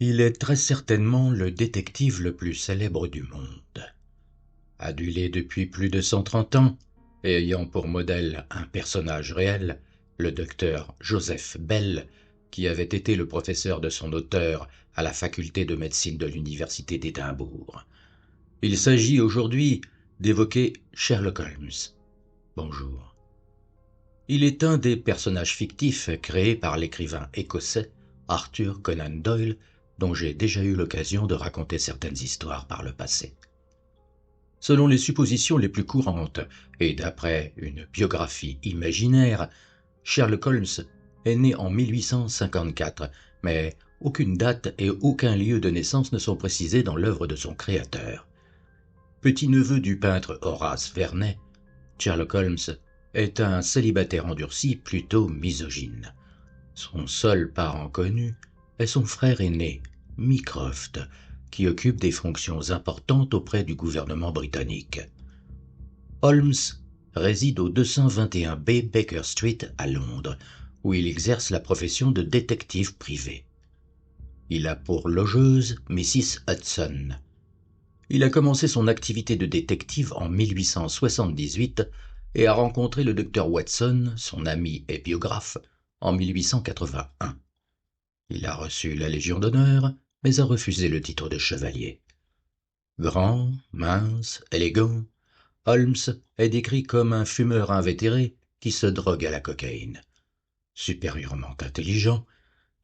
Il est très certainement le détective le plus célèbre du monde. Adulé depuis plus de 130 ans, et ayant pour modèle un personnage réel, le docteur Joseph Bell, qui avait été le professeur de son auteur à la faculté de médecine de l'université d'Édimbourg. Il s'agit aujourd'hui d'évoquer Sherlock Holmes. Bonjour. Il est un des personnages fictifs créés par l'écrivain écossais Arthur Conan Doyle, dont j'ai déjà eu l'occasion de raconter certaines histoires par le passé. Selon les suppositions les plus courantes, et d'après une biographie imaginaire, Sherlock Holmes est né en 1854, mais aucune date et aucun lieu de naissance ne sont précisés dans l'œuvre de son créateur. Petit-neveu du peintre Horace Vernet, Sherlock Holmes est un célibataire endurci plutôt misogyne. Son seul parent connu est son frère aîné, Mycroft, qui occupe des fonctions importantes auprès du gouvernement britannique. Holmes réside au 221B Baker Street à Londres, où il exerce la profession de détective privé. Il a pour logeuse Mrs. Hudson. Il a commencé son activité de détective en 1878 et a rencontré le docteur Watson, son ami et biographe, en 1881. Il a reçu la Légion d'honneur, mais a refusé le titre de chevalier. Grand, mince, élégant, Holmes est décrit comme un fumeur invétéré qui se drogue à la cocaïne. Supérieurement intelligent,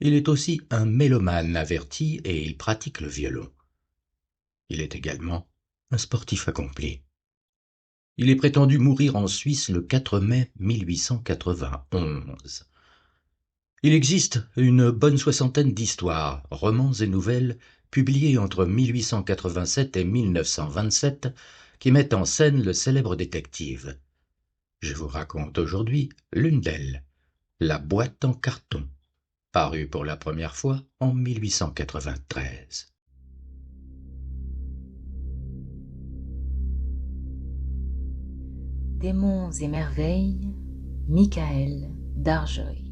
il est aussi un mélomane averti et il pratique le violon. Il est également un sportif accompli. Il est prétendu mourir en Suisse le 4 mai 1891. Il existe une bonne soixantaine d'histoires, romans et nouvelles publiées entre 1887 et 1927 qui mettent en scène le célèbre détective. Je vous raconte aujourd'hui l'une d'elles, La boîte en carton, parue pour la première fois en 1893. Des monts et merveilles, Michael Darjoy.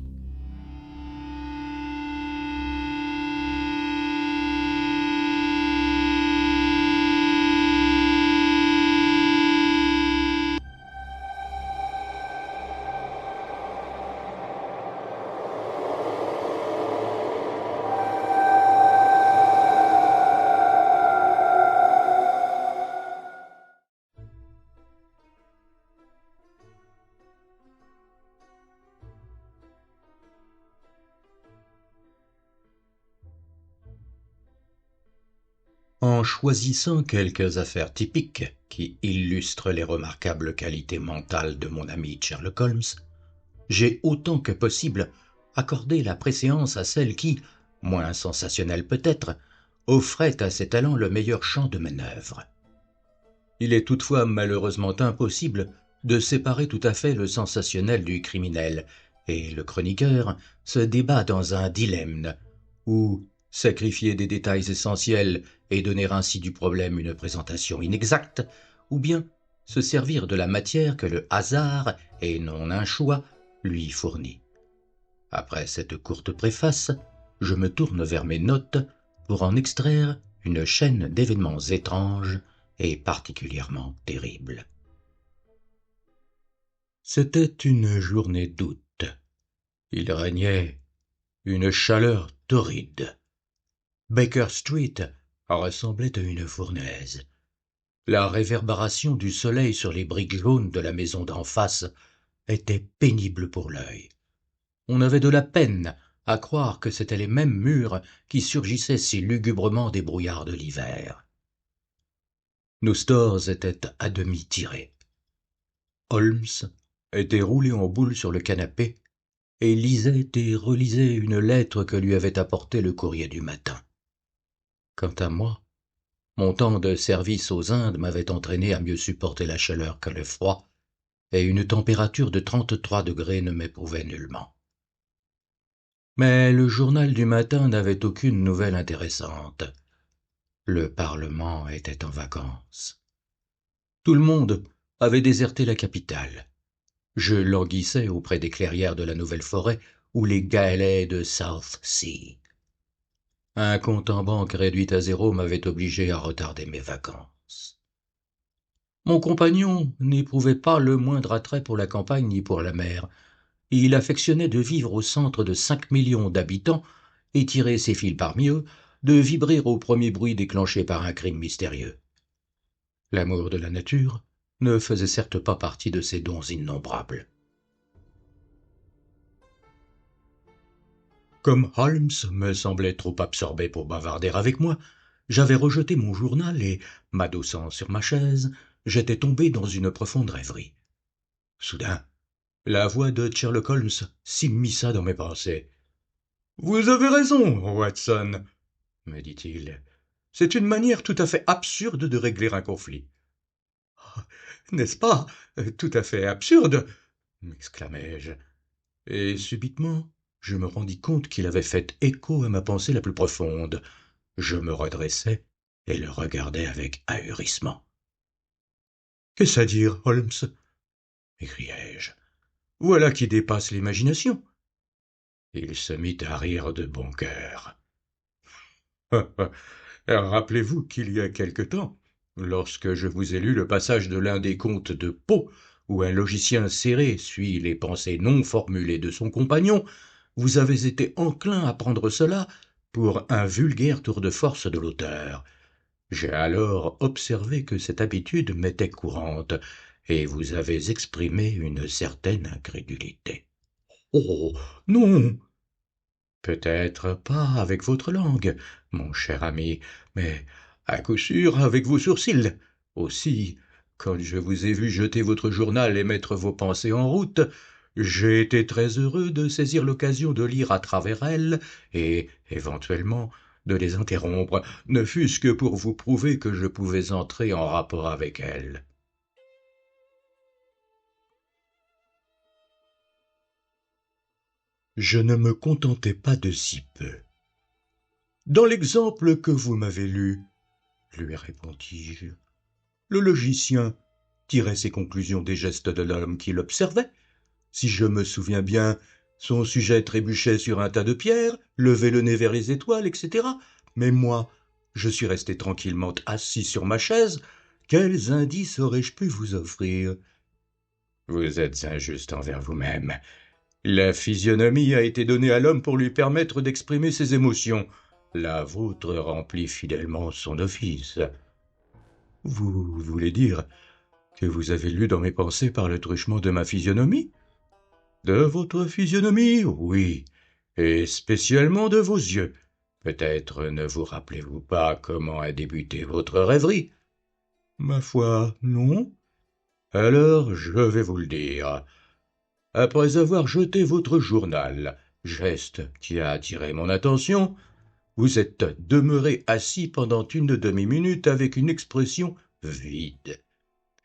En choisissant quelques affaires typiques qui illustrent les remarquables qualités mentales de mon ami Sherlock Holmes, j'ai autant que possible accordé la préséance à celles qui, moins sensationnelles peut-être, offraient à ses talents le meilleur champ de manœuvre. Il est toutefois malheureusement impossible de séparer tout à fait le sensationnel du criminel, et le chroniqueur se débat dans un dilemme où sacrifier des détails essentiels et donner ainsi du problème une présentation inexacte, ou bien se servir de la matière que le hasard, et non un choix, lui fournit. Après cette courte préface, je me tourne vers mes notes pour en extraire une chaîne d'événements étranges et particulièrement terribles. C'était une journée d'août. Il régnait une chaleur torride. Baker Street ressemblait à une fournaise. La réverbération du soleil sur les briques jaunes de la maison d'en face était pénible pour l'œil. On avait de la peine à croire que c'étaient les mêmes murs qui surgissaient si lugubrement des brouillards de l'hiver. Nos stores étaient à demi tirés. Holmes était roulé en boule sur le canapé et lisait et relisait une lettre que lui avait apportée le courrier du matin. Quant à moi, mon temps de service aux Indes m'avait entraîné à mieux supporter la chaleur que le froid, et une température de 33 degrés ne m'éprouvait nullement. Mais le journal du matin n'avait aucune nouvelle intéressante. Le Parlement était en vacances. Tout le monde avait déserté la capitale. Je languissais auprès des clairières de la nouvelle forêt ou les galets de South Sea. Un compte en banque réduit à zéro m'avait obligé à retarder mes vacances. Mon compagnon n'éprouvait pas le moindre attrait pour la campagne ni pour la mer. Il affectionnait de vivre au centre de 5 millions d'habitants et tirer ses fils parmi eux, de vibrer au premier bruit déclenché par un crime mystérieux. L'amour de la nature ne faisait certes pas partie de ses dons innombrables. Comme Holmes me semblait trop absorbé pour bavarder avec moi, j'avais rejeté mon journal et, m'adossant sur ma chaise, j'étais tombé dans une profonde rêverie. Soudain, la voix de Sherlock Holmes s'immisça dans mes pensées. « Vous avez raison, Watson, » me dit-il. « C'est une manière tout à fait absurde de régler un conflit. »« N'est-ce pas tout à fait absurde ?» m'exclamai-je. Et subitement, je me rendis compte qu'il avait fait écho à ma pensée la plus profonde. Je me redressai et le regardai avec ahurissement. « Qu'est-ce à dire, Holmes ?» m'écriai-je. « Voilà qui dépasse l'imagination. » Il se mit à rire de bon cœur. « Rappelez-vous qu'il y a quelque temps, lorsque je vous ai lu le passage de l'un des contes de Poe, où un logicien serré suit les pensées non formulées de son compagnon, vous avez été enclin à prendre cela pour un vulgaire tour de force de l'auteur. J'ai alors observé que cette habitude m'était courante, et vous avez exprimé une certaine incrédulité. »« Oh, non !»« Peut-être pas avec votre langue, mon cher ami, mais à coup sûr avec vos sourcils. Aussi, quand je vous ai vu jeter votre journal et mettre vos pensées en route, j'ai été très heureux de saisir l'occasion de lire à travers elles et, éventuellement, de les interrompre, ne fût-ce que pour vous prouver que je pouvais entrer en rapport avec elles. Je ne me contentais pas de si peu. Dans l'exemple que vous m'avez lu, lui répondis-je, le logicien tirait ses conclusions des gestes de l'homme qui l'observait. Si je me souviens bien, son sujet trébuchait sur un tas de pierres, levait le nez vers les étoiles, etc. Mais moi, je suis resté tranquillement assis sur ma chaise. Quels indices aurais-je pu vous offrir? Vous êtes injuste envers vous-même. La physionomie a été donnée à l'homme pour lui permettre d'exprimer ses émotions. La vôtre remplit fidèlement son office. Vous voulez dire que vous avez lu dans mes pensées par le truchement de ma physionomie? De votre physionomie, oui, et spécialement de vos yeux. Peut-être ne vous rappelez-vous pas comment a débuté votre rêverie? Ma foi, non. Alors, je vais vous le dire. Après avoir jeté votre journal, geste qui a attiré mon attention, vous êtes demeuré assis pendant une demi-minute avec une expression vide.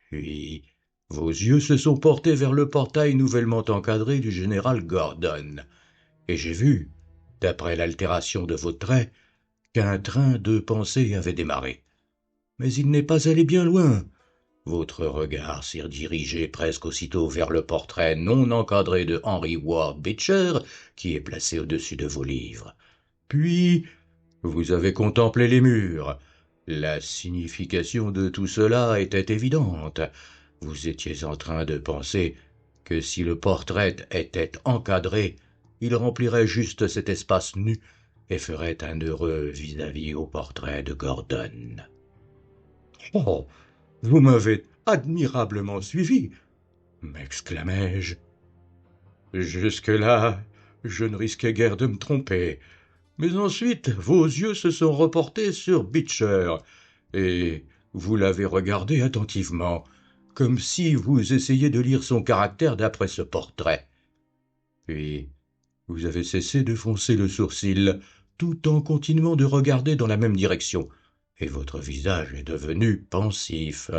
Puis, vos yeux se sont portés vers le portail nouvellement encadré du général Gordon, et j'ai vu, d'après l'altération de vos traits, qu'un train de pensée avait démarré. Mais il n'est pas allé bien loin. Votre regard s'est dirigé presque aussitôt vers le portrait non encadré de Henry Ward Beecher, qui est placé au-dessus de vos livres. Puis, vous avez contemplé les murs. La signification de tout cela était évidente. Vous étiez en train de penser que si le portrait était encadré, il remplirait juste cet espace nu et ferait un heureux vis-à-vis au portrait de Gordon. Oh, vous m'avez admirablement suivi, m'exclamai-je. Jusque-là, je ne risquais guère de me tromper. Mais ensuite, vos yeux se sont reportés sur Beecher, et vous l'avez regardé attentivement, comme si vous essayiez de lire son caractère d'après ce portrait. Puis, vous avez cessé de froncer le sourcil, tout en continuant de regarder dans la même direction, et votre visage est devenu pensif.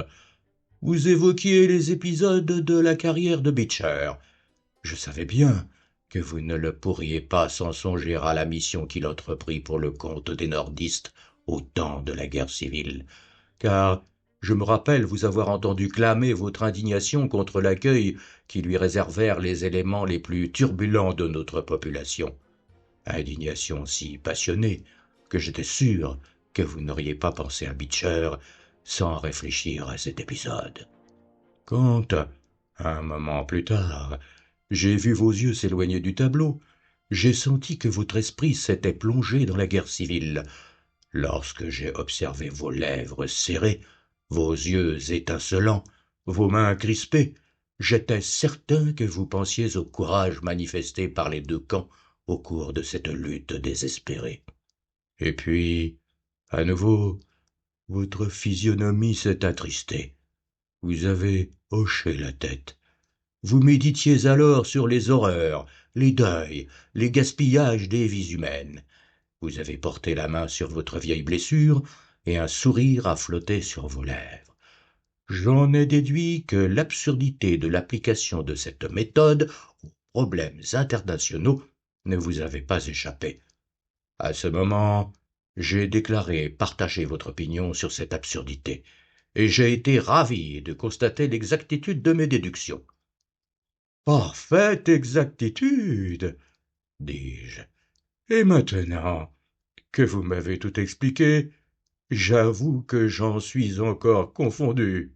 Vous évoquiez les épisodes de la carrière de Beecher. Je savais bien que vous ne le pourriez pas sans songer à la mission qu'il entreprit pour le compte des nordistes au temps de la guerre civile, car je me rappelle vous avoir entendu clamer votre indignation contre l'accueil qui lui réservèrent les éléments les plus turbulents de notre population. Indignation si passionnée que j'étais sûr que vous n'auriez pas pensé à Beecher sans réfléchir à cet épisode. Quand, un moment plus tard, j'ai vu vos yeux s'éloigner du tableau, j'ai senti que votre esprit s'était plongé dans la guerre civile. Lorsque j'ai observé vos lèvres serrées, vos yeux étincelants, vos mains crispées, j'étais certain que vous pensiez au courage manifesté par les deux camps au cours de cette lutte désespérée. Et puis, à nouveau, votre physionomie s'est attristée. Vous avez hoché la tête. Vous méditiez alors sur les horreurs, les deuils, les gaspillages des vies humaines. Vous avez porté la main sur votre vieille blessure, et un sourire a flotté sur vos lèvres. J'en ai déduit que l'absurdité de l'application de cette méthode aux problèmes internationaux ne vous avait pas échappé. À ce moment, j'ai déclaré partager votre opinion sur cette absurdité, et j'ai été ravi de constater l'exactitude de mes déductions. Parfaite exactitude, dis-je. Et maintenant que vous m'avez tout expliqué, j'avoue que j'en suis encore confondu.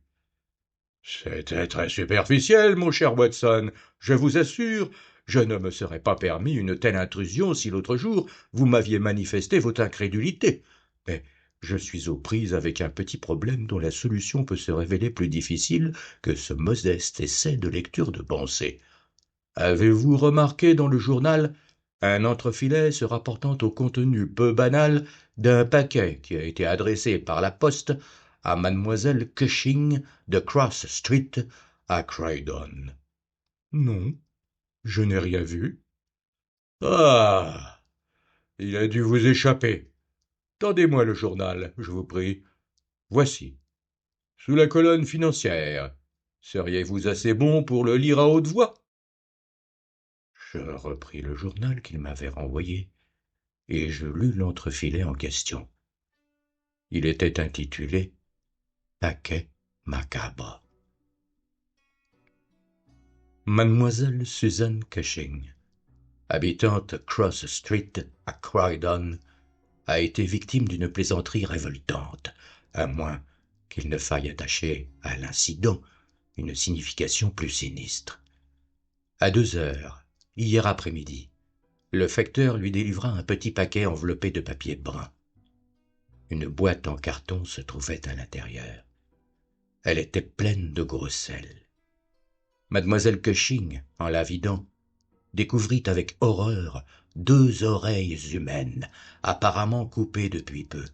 C'était très superficiel, mon cher Watson, je vous assure. Je ne me serais pas permis une telle intrusion si l'autre jour vous m'aviez manifesté votre incrédulité. Mais je suis aux prises avec un petit problème dont la solution peut se révéler plus difficile que ce modeste essai de lecture de pensée. Avez-vous remarqué dans le journal un entrefilet se rapportant au contenu peu banal d'un paquet qui a été adressé par la poste à mademoiselle Cushing de Cross Street à Croydon? Non, je n'ai rien vu. Ah, il a dû vous échapper. Tendez-moi le journal, je vous prie. Voici, sous la colonne financière. Seriez-vous assez bon pour le lire à haute voix? Je repris le journal qu'il m'avait renvoyé, et je lus l'entrefilet en question. Il était intitulé « Paquet macabre ». Mademoiselle Susan Cushing, habitante Cross Street à Croydon, a été victime d'une plaisanterie révoltante, à moins qu'il ne faille attacher à l'incident une signification plus sinistre. À 2 heures, hier après-midi, le facteur lui délivra un petit paquet enveloppé de papier brun. Une boîte en carton se trouvait à l'intérieur. Elle était pleine de gros sel. Mademoiselle Cushing, en la vidant, découvrit avec horreur 2 oreilles humaines, apparemment coupées depuis peu.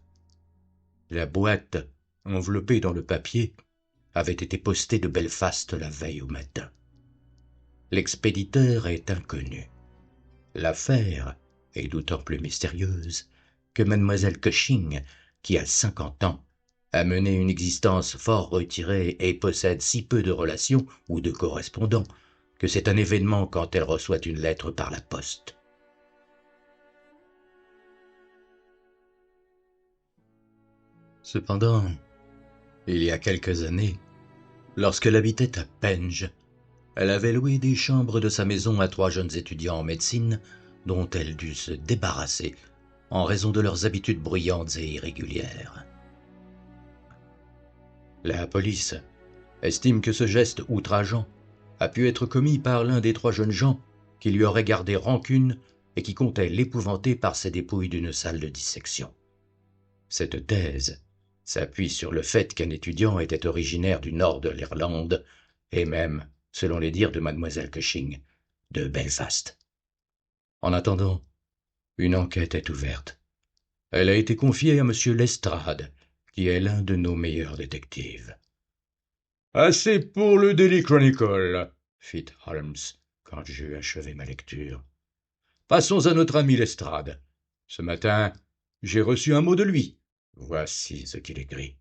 La boîte, enveloppée dans le papier, avait été postée de Belfast la veille au matin. L'expéditeur est inconnu. L'affaire est d'autant plus mystérieuse que mademoiselle Cushing, qui a 50 ans, a mené une existence fort retirée et possède si peu de relations ou de correspondants que c'est un événement quand elle reçoit une lettre par la poste. Cependant, il y a quelques années, lorsqu'elle habitait à Penge, elle avait loué des chambres de sa maison à 3 jeunes étudiants en médecine dont elle dut se débarrasser en raison de leurs habitudes bruyantes et irrégulières. La police estime que ce geste outrageant a pu être commis par l'un des 3 jeunes gens qui lui aurait gardé rancune et qui comptait l'épouvanter par ses dépouilles d'une salle de dissection. Cette thèse s'appuie sur le fait qu'un étudiant était originaire du nord de l'Irlande et même, selon les dires de mademoiselle Cushing, de Belfast. En attendant, une enquête est ouverte. Elle a été confiée à M. Lestrade, qui est l'un de nos meilleurs détectives. « Assez pour le Daily Chronicle, fit Holmes, quand j'eus achevé ma lecture. Passons à notre ami Lestrade. Ce matin, j'ai reçu un mot de lui. Voici ce qu'il écrit.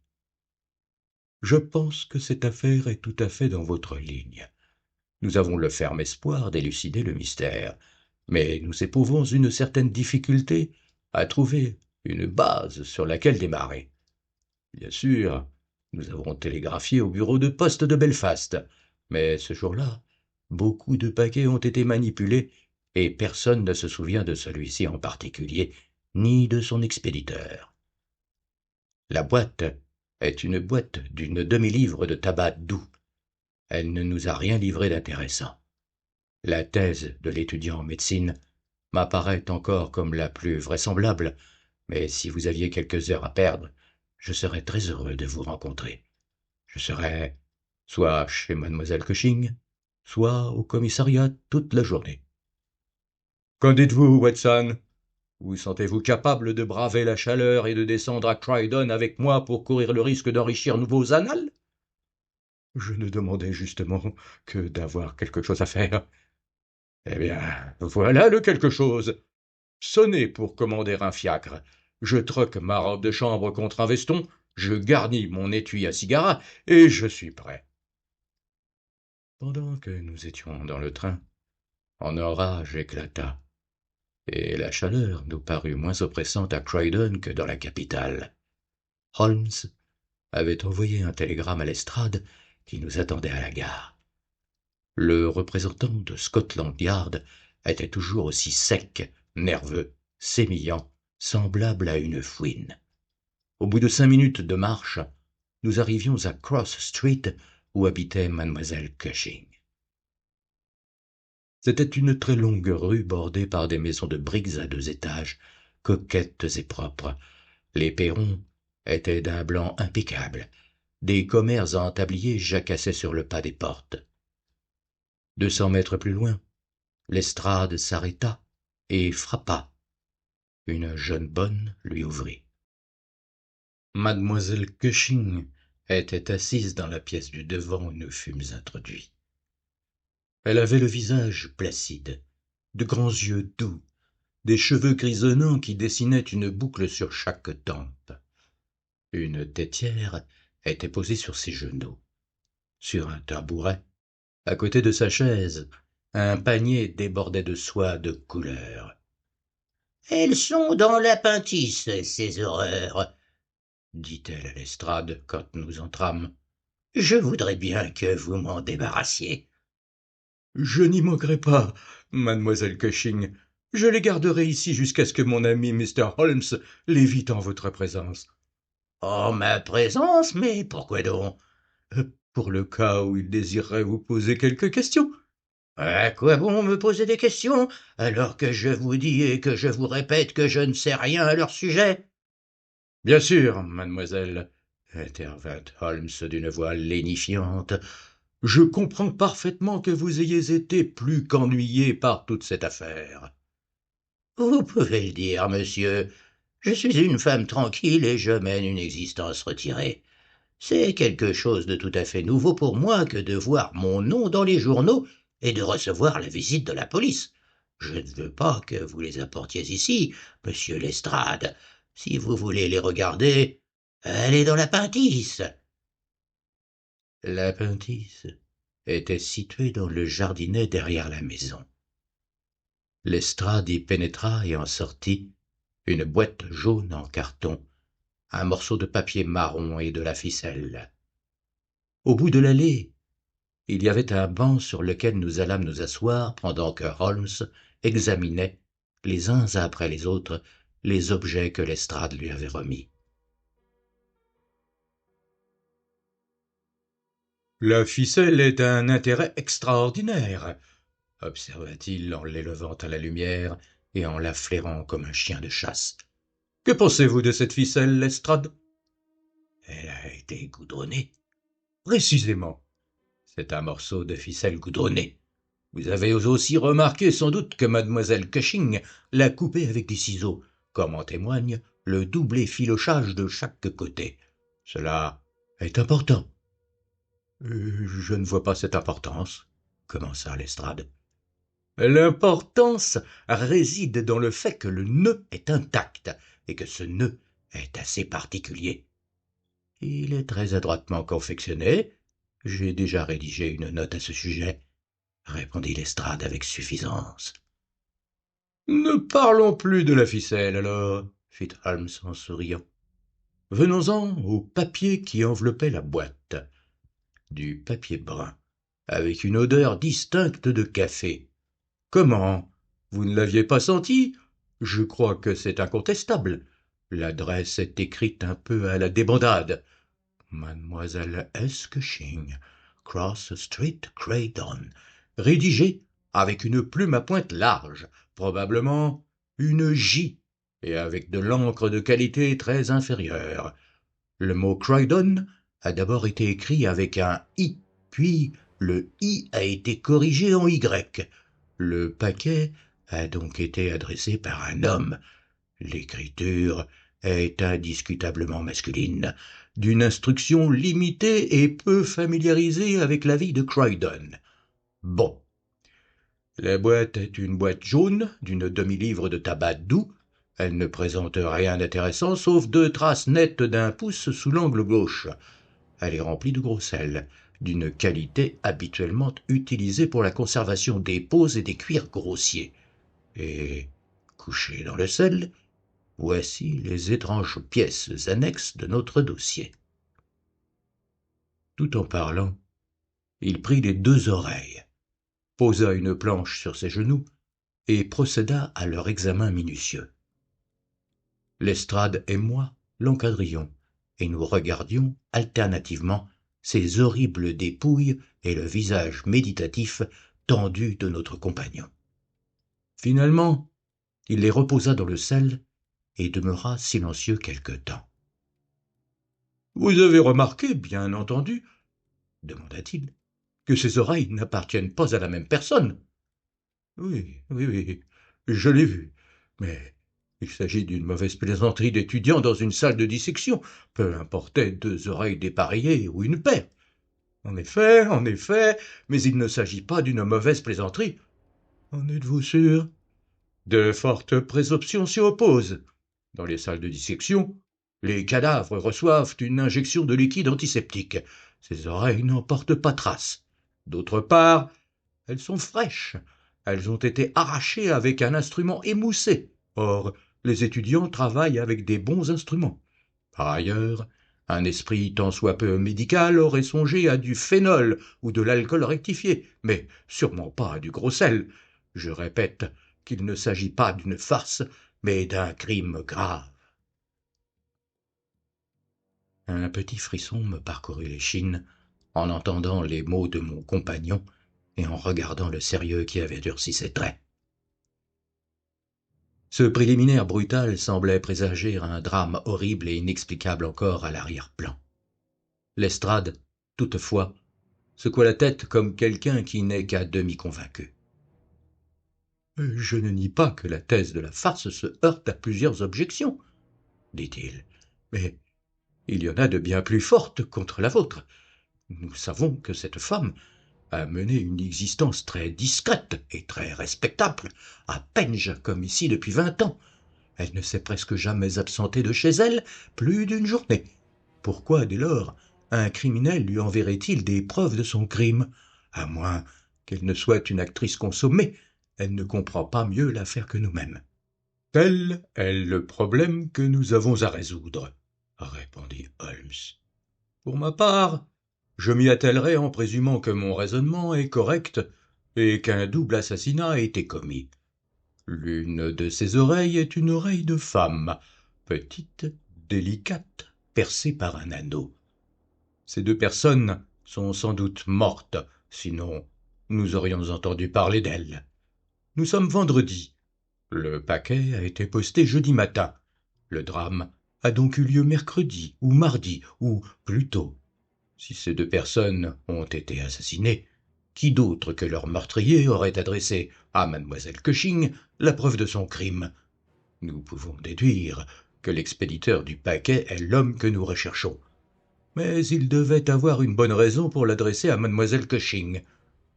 Je pense que cette affaire est tout à fait dans votre ligne. Nous avons le ferme espoir d'élucider le mystère, mais nous éprouvons une certaine difficulté à trouver une base sur laquelle démarrer. Bien sûr, nous avons télégraphié au bureau de poste de Belfast, mais ce jour-là, beaucoup de paquets ont été manipulés et personne ne se souvient de celui-ci en particulier ni de son expéditeur. La boîte est une boîte d'une demi-livre de tabac doux. Elle ne nous a rien livré d'intéressant. La thèse de l'étudiant en médecine m'apparaît encore comme la plus vraisemblable, mais si vous aviez quelques heures à perdre, je serais très heureux de vous rencontrer. Je serai soit chez mademoiselle Cushing, soit au commissariat toute la journée. Qu'en dites-vous, Watson? Vous sentez-vous capable de braver la chaleur et de descendre à Croydon avec moi pour courir le risque d'enrichir vos annales? Je ne demandais justement que d'avoir quelque chose à faire. Eh bien, voilà le quelque chose. Sonnez pour commander un fiacre. Je troque ma robe de chambre contre un veston, je garnis mon étui à cigares, et je suis prêt. Pendant que nous étions dans le train, un orage éclata, et la chaleur nous parut moins oppressante à Croydon que dans la capitale. Holmes avait envoyé un télégramme à Lestrade qui nous attendait à la gare. Le représentant de Scotland Yard était toujours aussi sec, nerveux, sémillant, semblable à une fouine. Au bout de 5 minutes de marche, nous arrivions à Cross Street, où habitait mademoiselle Cushing. C'était une très longue rue bordée par des maisons de briques à 2 étages, coquettes et propres. Les perrons étaient d'un blanc impeccable. Des commères en tablier jacassaient sur le pas des portes. 200 mètres plus loin, Lestrade s'arrêta et frappa. Une jeune bonne lui ouvrit. Mademoiselle Cushing était assise dans la pièce du devant où nous fûmes introduits. Elle avait le visage placide, de grands yeux doux, des cheveux grisonnants qui dessinaient une boucle sur chaque tempe. Une tétière était posée sur ses genoux. Sur un tabouret, à côté de sa chaise, un panier débordait de soie de couleur. « Elles sont dans l'appendice, ces horreurs, » dit-elle à Lestrade quand nous entrâmes. « Je voudrais bien que vous m'en débarrassiez. »« Je n'y manquerai pas, mademoiselle Cushing. Je les garderai ici jusqu'à ce que mon ami Mr. Holmes l'évite en votre présence. »« En ma présence? Mais pourquoi donc ?»« Pour le cas où il désirerait vous poser quelques questions. »« À quoi bon me poser des questions, alors que je vous dis et que je vous répète que je ne sais rien à leur sujet ?»« Bien sûr, mademoiselle, » intervint Holmes d'une voix lénifiante, « je comprends parfaitement que vous ayez été plus qu'ennuyé par toute cette affaire. »« Vous pouvez le dire, monsieur. Je suis une femme tranquille et je mène une existence retirée. C'est quelque chose de tout à fait nouveau pour moi que de voir mon nom dans les journaux et de recevoir la visite de la police. Je ne veux pas que vous les apportiez ici, monsieur Lestrade. Si vous voulez les regarder, allez dans l'appendice. » L'appendice était situé dans le jardinet derrière la maison. Lestrade y pénétra et en sortit une boîte jaune en carton, un morceau de papier marron et de la ficelle. Au bout de l'allée, il y avait un banc sur lequel nous allâmes nous asseoir pendant que Holmes examinait, les uns après les autres, les objets que Lestrade lui avait remis. « La ficelle est d'un intérêt extraordinaire, » observa-t-il en l'élevant à la lumière et en la flairant comme un chien de chasse. « Que pensez-vous de cette ficelle, Lestrade ? » ?»« Elle a été goudronnée. »« Précisément. C'est un morceau de ficelle goudronnée. Vous avez aussi remarqué sans doute que mademoiselle Cushing l'a coupée avec des ciseaux, comme en témoigne le double effilochage de chaque côté. Cela est important. »« Je ne vois pas cette importance, » commença Lestrade. « L'importance réside dans le fait que le nœud est intact et que ce nœud est assez particulier. Il est très adroitement confectionné. J'ai déjà rédigé une note à ce sujet, » répondit Lestrade avec suffisance. « Ne parlons plus de la ficelle, alors, » fit Holmes en souriant. « Venons-en au papier qui enveloppait la boîte. Du papier brun, avec une odeur distincte de café. Comment? Vous ne l'aviez pas senti? Je crois que c'est incontestable. L'adresse est écrite un peu à la débandade. Mademoiselle S. Cushing, Cross Street, Croydon. Rédigé avec une plume à pointe large, probablement une J, et avec de l'encre de qualité très inférieure. Le mot Croydon a d'abord été écrit avec un I, puis le I a été corrigé en Y. Le paquet a donc été adressé par un homme. L'écriture est indiscutablement masculine, d'une instruction limitée et peu familiarisée avec la vie de Croydon. Bon. La boîte est une boîte jaune d'une demi-livre de tabac doux. Elle ne présente rien d'intéressant sauf 2 traces nettes d'un pouce sous l'angle gauche. Elle est remplie de gros sel, d'une qualité habituellement utilisée pour la conservation des peaux et des cuirs grossiers. Et, couché dans le sel, voici les étranges pièces annexes de notre dossier. Tout en parlant, il prit les 2 oreilles, posa une planche sur ses genoux et procéda à leur examen minutieux. Lestrade et moi l'encadrions, et nous regardions alternativement ces horribles dépouilles et le visage méditatif tendu de notre compagnon. Finalement, il les reposa dans le sel et demeura silencieux quelque temps. « Vous avez remarqué, bien entendu, demanda-t-il, que ces oreilles n'appartiennent pas à la même personne. »« Oui, je l'ai vu, mais il s'agit d'une mauvaise plaisanterie d'étudiant dans une salle de dissection, peu importait 2 oreilles dépareillées ou une paire. En effet, mais il ne s'agit pas d'une mauvaise plaisanterie. En êtes-vous sûr ? De fortes présomptions s'y opposent. Dans les salles de dissection, les cadavres reçoivent une injection de liquide antiseptique. Ces oreilles n'en portent pas trace. D'autre part, elles sont fraîches. Elles ont été arrachées avec un instrument émoussé. Or, les étudiants travaillent avec des bons instruments. Par ailleurs, un esprit tant soit peu médical aurait songé à du phénol ou de l'alcool rectifié, mais sûrement pas à du gros sel. Je répète qu'il ne s'agit pas d'une farce, mais d'un crime grave. Un petit frisson me parcourut l'échine en entendant les mots de mon compagnon et en regardant le sérieux qui avait durci ses traits. Ce préliminaire brutal semblait présager un drame horrible et inexplicable encore à l'arrière-plan. Lestrade, toutefois, secoua la tête comme quelqu'un qui n'est qu'à demi convaincu. « Je ne nie pas que la thèse de la farce se heurte à plusieurs objections, dit-il, mais il y en a de bien plus fortes contre la vôtre. Nous savons que cette femme a mené une existence très discrète et très respectable, à Penge comme ici depuis 20 ans. Elle ne s'est presque jamais absentée de chez elle plus d'une journée. Pourquoi, dès lors, un criminel lui enverrait-il des preuves de son crime? À moins qu'elle ne soit une actrice consommée, elle ne comprend pas mieux l'affaire que nous-mêmes. « Tel est le problème que nous avons à résoudre, » répondit Holmes. « Pour ma part, je m'y attellerai en présumant que mon raisonnement est correct et qu'un double assassinat a été commis. L'une de ces oreilles est une oreille de femme, petite, délicate, percée par un anneau. Ces 2 personnes sont sans doute mortes, sinon nous aurions entendu parler d'elles. Nous sommes vendredi. Le paquet a été posté jeudi matin. Le drame a donc eu lieu mercredi ou mardi, ou plus tôt. Si ces 2 personnes ont été assassinées, qui d'autre que leur meurtrier aurait adressé à mademoiselle Cushing la preuve de son crime? Nous pouvons déduire que l'expéditeur du paquet est l'homme que nous recherchons. Mais il devait avoir une bonne raison pour l'adresser à mademoiselle Cushing.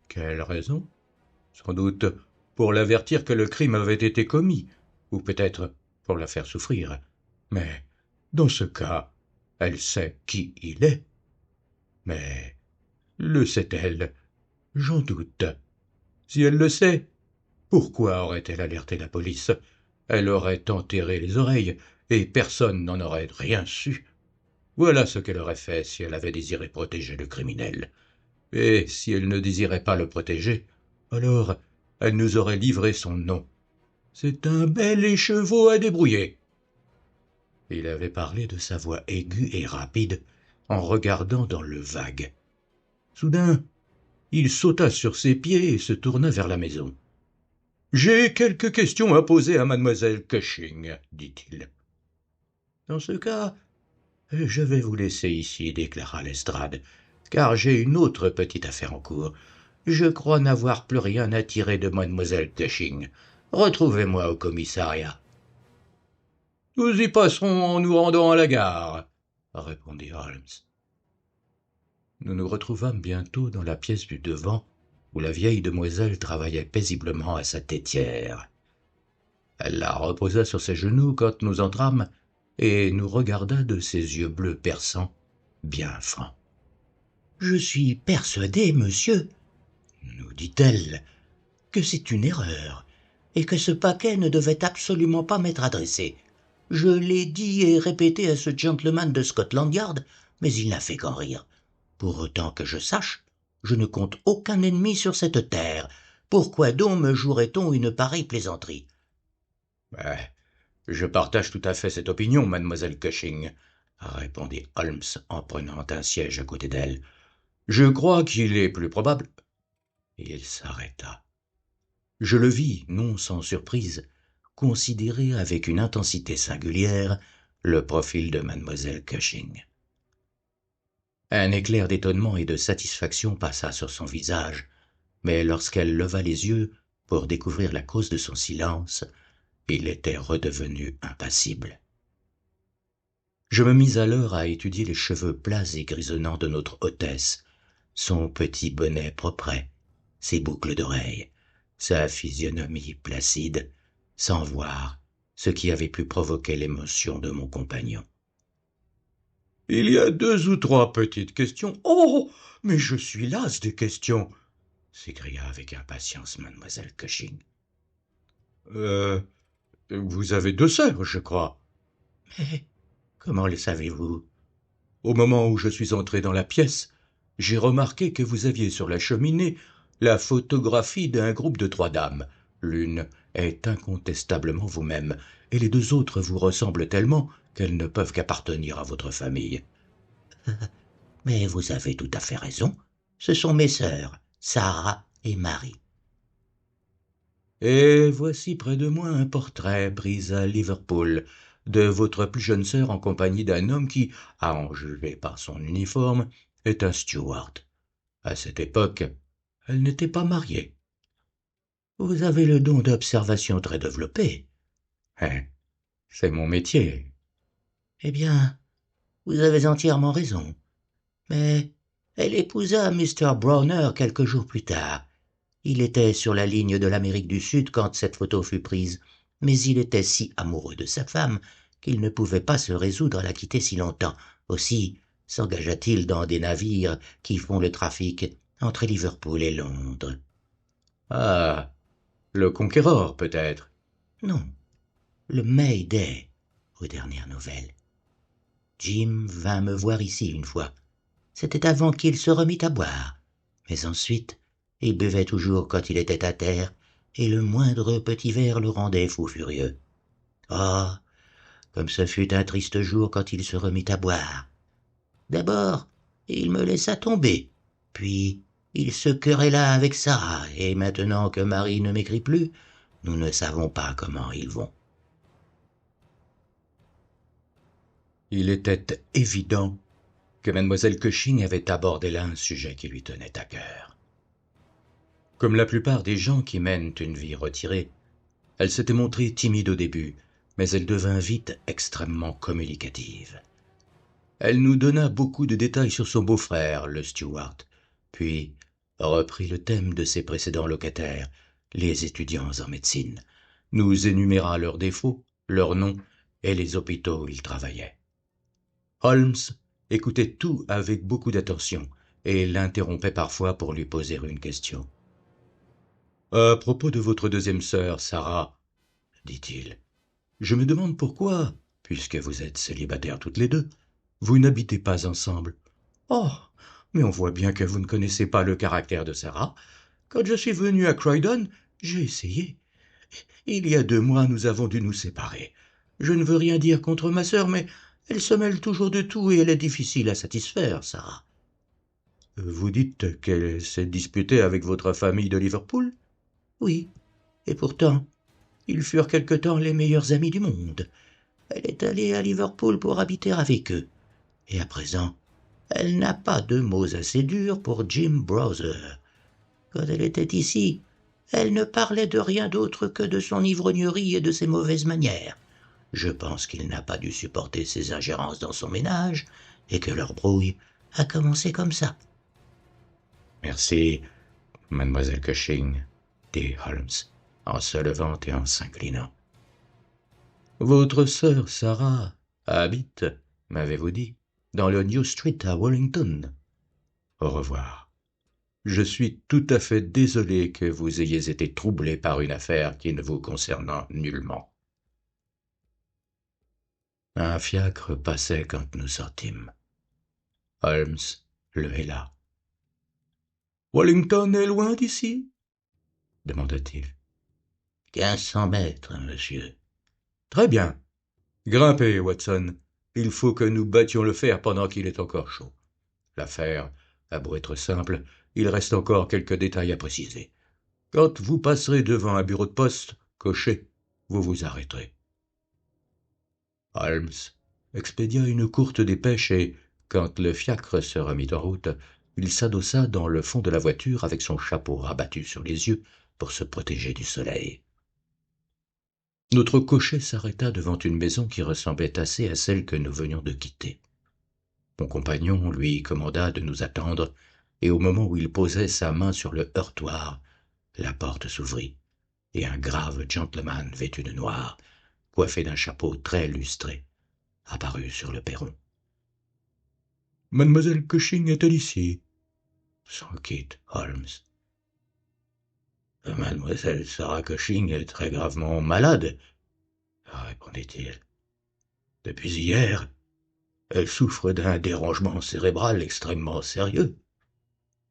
Quelle raison? Sans doute pour l'avertir que le crime avait été commis, ou peut-être pour la faire souffrir. Mais, dans ce cas, elle sait qui il est. Mais le sait-elle? J'en doute. Si elle le sait, pourquoi aurait-elle alerté la police? Elle aurait enterré les oreilles, et personne n'en aurait rien su. Voilà ce qu'elle aurait fait si elle avait désiré protéger le criminel. Et si elle ne désirait pas le protéger, alors elle nous aurait livré son nom. C'est un bel écheveau à débrouiller. Il avait parlé de sa voix aiguë et rapide, en regardant dans le vague. Soudain, il sauta sur ses pieds et se tourna vers la maison. « J'ai quelques questions à poser à mademoiselle Cushing, dit-il. « Dans ce cas, je vais vous laisser ici, déclara Lestrade, car j'ai une autre petite affaire en cours. Je crois n'avoir plus rien à tirer de mademoiselle Cushing. Retrouvez-moi au commissariat. »« Nous y passerons en nous rendant à la gare, » répondit Holmes. Nous nous retrouvâmes bientôt dans la pièce du devant, où la vieille demoiselle travaillait paisiblement à sa tétière. Elle la reposa sur ses genoux quand nous entrâmes, et nous regarda de ses yeux bleus perçants, bien francs. « Je suis persuadée, monsieur, nous dit-elle, que c'est une erreur, et que ce paquet ne devait absolument pas m'être adressé. Je l'ai dit et répété à ce gentleman de Scotland Yard, mais il n'a fait qu'en rire. Pour autant que je sache, je ne compte aucun ennemi sur cette terre. Pourquoi donc me jouerait-on une pareille plaisanterie ? » Je partage tout à fait cette opinion, mademoiselle Cushing, répondit Holmes en prenant un siège à côté d'elle. Je crois qu'il est plus probable. Il s'arrêta. Je le vis, non sans surprise, considérer avec une intensité singulière le profil de mademoiselle Cushing. Un éclair d'étonnement et de satisfaction passa sur son visage, mais lorsqu'elle leva les yeux pour découvrir la cause de son silence, il était redevenu impassible. Je me mis alors à étudier les cheveux plats et grisonnants de notre hôtesse, son petit bonnet propret, ses boucles d'oreilles, sa physionomie placide, sans voir ce qui avait pu provoquer l'émotion de mon compagnon. « Il y a 2 ou 3 petites questions. »« Oh, mais je suis lasse des questions !» s'écria avec impatience mademoiselle Cushing. « Vous avez 2 sœurs, je crois. »« Mais comment le savez-vous ? » ?»« Au moment où je suis entré dans la pièce, j'ai remarqué que vous aviez sur la cheminée la photographie d'un groupe de 3 dames. L'une est incontestablement vous-même, et les 2 autres vous ressemblent tellement qu'elles ne peuvent qu'appartenir à votre famille. »« Mais vous avez tout à fait raison. Ce sont mes sœurs, Sarah et Marie. »« Et voici près de moi un portrait pris à Liverpool de votre plus jeune sœur en compagnie d'un homme qui, à en juger par son uniforme, est un steward. À cette époque, elle n'était pas mariée. Vous avez le don d'observation très développé. C'est mon métier. » »« Eh bien, vous avez entièrement raison. Mais elle épousa Mr. Browner quelques jours plus tard. Il était sur la ligne de l'Amérique du Sud quand cette photo fut prise, mais il était si amoureux de sa femme qu'il ne pouvait pas se résoudre à la quitter si longtemps. Aussi s'engagea-t-il dans des navires qui font le trafic entre Liverpool et Londres. »« Ah, le Conquérant, peut-être ?»« Non, le May-Day, aux dernières nouvelles. Jim vint me voir ici une fois. C'était avant qu'il se remît à boire. Mais ensuite, il buvait toujours quand il était à terre, et le moindre petit verre le rendait fou furieux. Ah, comme ce fut un triste jour quand il se remit à boire. D'abord, il me laissa tomber, puis il se querella avec Sarah, et maintenant que Marie ne m'écrit plus, nous ne savons pas comment ils vont. » Il était évident que mademoiselle Cushing avait abordé là un sujet qui lui tenait à cœur. Comme la plupart des gens qui mènent une vie retirée, elle s'était montrée timide au début, mais elle devint vite extrêmement communicative. Elle nous donna beaucoup de détails sur son beau-frère, le steward, puis reprit le thème de ses précédents locataires, les étudiants en médecine, nous énuméra leurs défauts, leurs noms et les hôpitaux où ils travaillaient. Holmes écoutait tout avec beaucoup d'attention et l'interrompait parfois pour lui poser une question. « À propos de votre 2e sœur, Sarah, dit-il, je me demande pourquoi, puisque vous êtes célibataires toutes les 2, vous n'habitez pas ensemble. »« Oh, mais on voit bien que vous ne connaissez pas le caractère de Sarah. Quand je suis venu à Croydon, j'ai essayé, Il y a 2 mois, nous avons dû nous séparer. Je ne veux rien dire contre ma sœur, mais elle se mêle toujours de tout et elle est difficile à satisfaire, Sarah. Vous dites qu'elle s'est disputée avec votre famille de Liverpool? Oui, et pourtant, ils furent quelque temps les meilleurs amis du monde. Elle est allée à Liverpool pour habiter avec eux. Et à présent, elle n'a pas de mots assez durs pour Jim Browser. Quand elle était ici, elle ne parlait de rien d'autre que de son ivrognerie et de ses mauvaises manières. Je pense qu'il n'a pas dû supporter ses ingérences dans son ménage et que leur brouille a commencé comme ça. Merci, mademoiselle Cushing, dit Holmes, en se levant et en s'inclinant. Votre sœur Sarah habite, m'avez-vous dit, dans le New Street à Wellington. Au revoir. Je suis tout à fait désolé que vous ayez été troublé par une affaire qui ne vous concernant nullement. Un fiacre passait quand nous sortîmes. Holmes le héla. « Wellington est loin d'ici » demanda-t-il. 1500 mètres, monsieur. Très bien. Grimpez, Watson. Il faut que nous battions le fer pendant qu'il est encore chaud. L'affaire a beau être simple, il reste encore quelques détails à préciser. Quand vous passerez devant un bureau de poste, cochez, vous vous arrêterez. Holmes expédia une courte dépêche et, quand le fiacre se remit en route, il s'adossa dans le fond de la voiture avec son chapeau rabattu sur les yeux pour se protéger du soleil. Notre cocher s'arrêta devant une maison qui ressemblait assez à celle que nous venions de quitter. Mon compagnon lui commanda de nous attendre, et au moment où il posait sa main sur le heurtoir, la porte s'ouvrit, et un grave gentleman vêtu de noir, coiffé d'un chapeau très lustré, apparut sur le perron. « Mademoiselle Cushing est-elle ici » s'enquit Holmes. « Mademoiselle Sarah Cushing est très gravement malade, » répondit-il. « Depuis hier, elle souffre d'un dérangement cérébral extrêmement sérieux.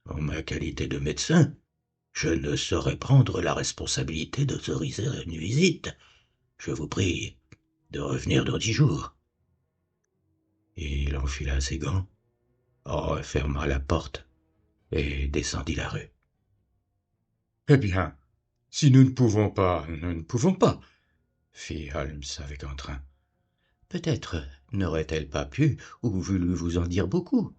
En ma qualité de médecin, je ne saurais prendre la responsabilité d'autoriser une visite. Je vous prie de revenir dans 10 jours. » Il enfila ses gants, referma la porte et descendit la rue. « Eh bien, si nous ne pouvons pas, nous ne pouvons pas, » fit Holmes avec entrain. « Peut-être n'aurait-elle pas pu ou voulu vous en dire beaucoup. »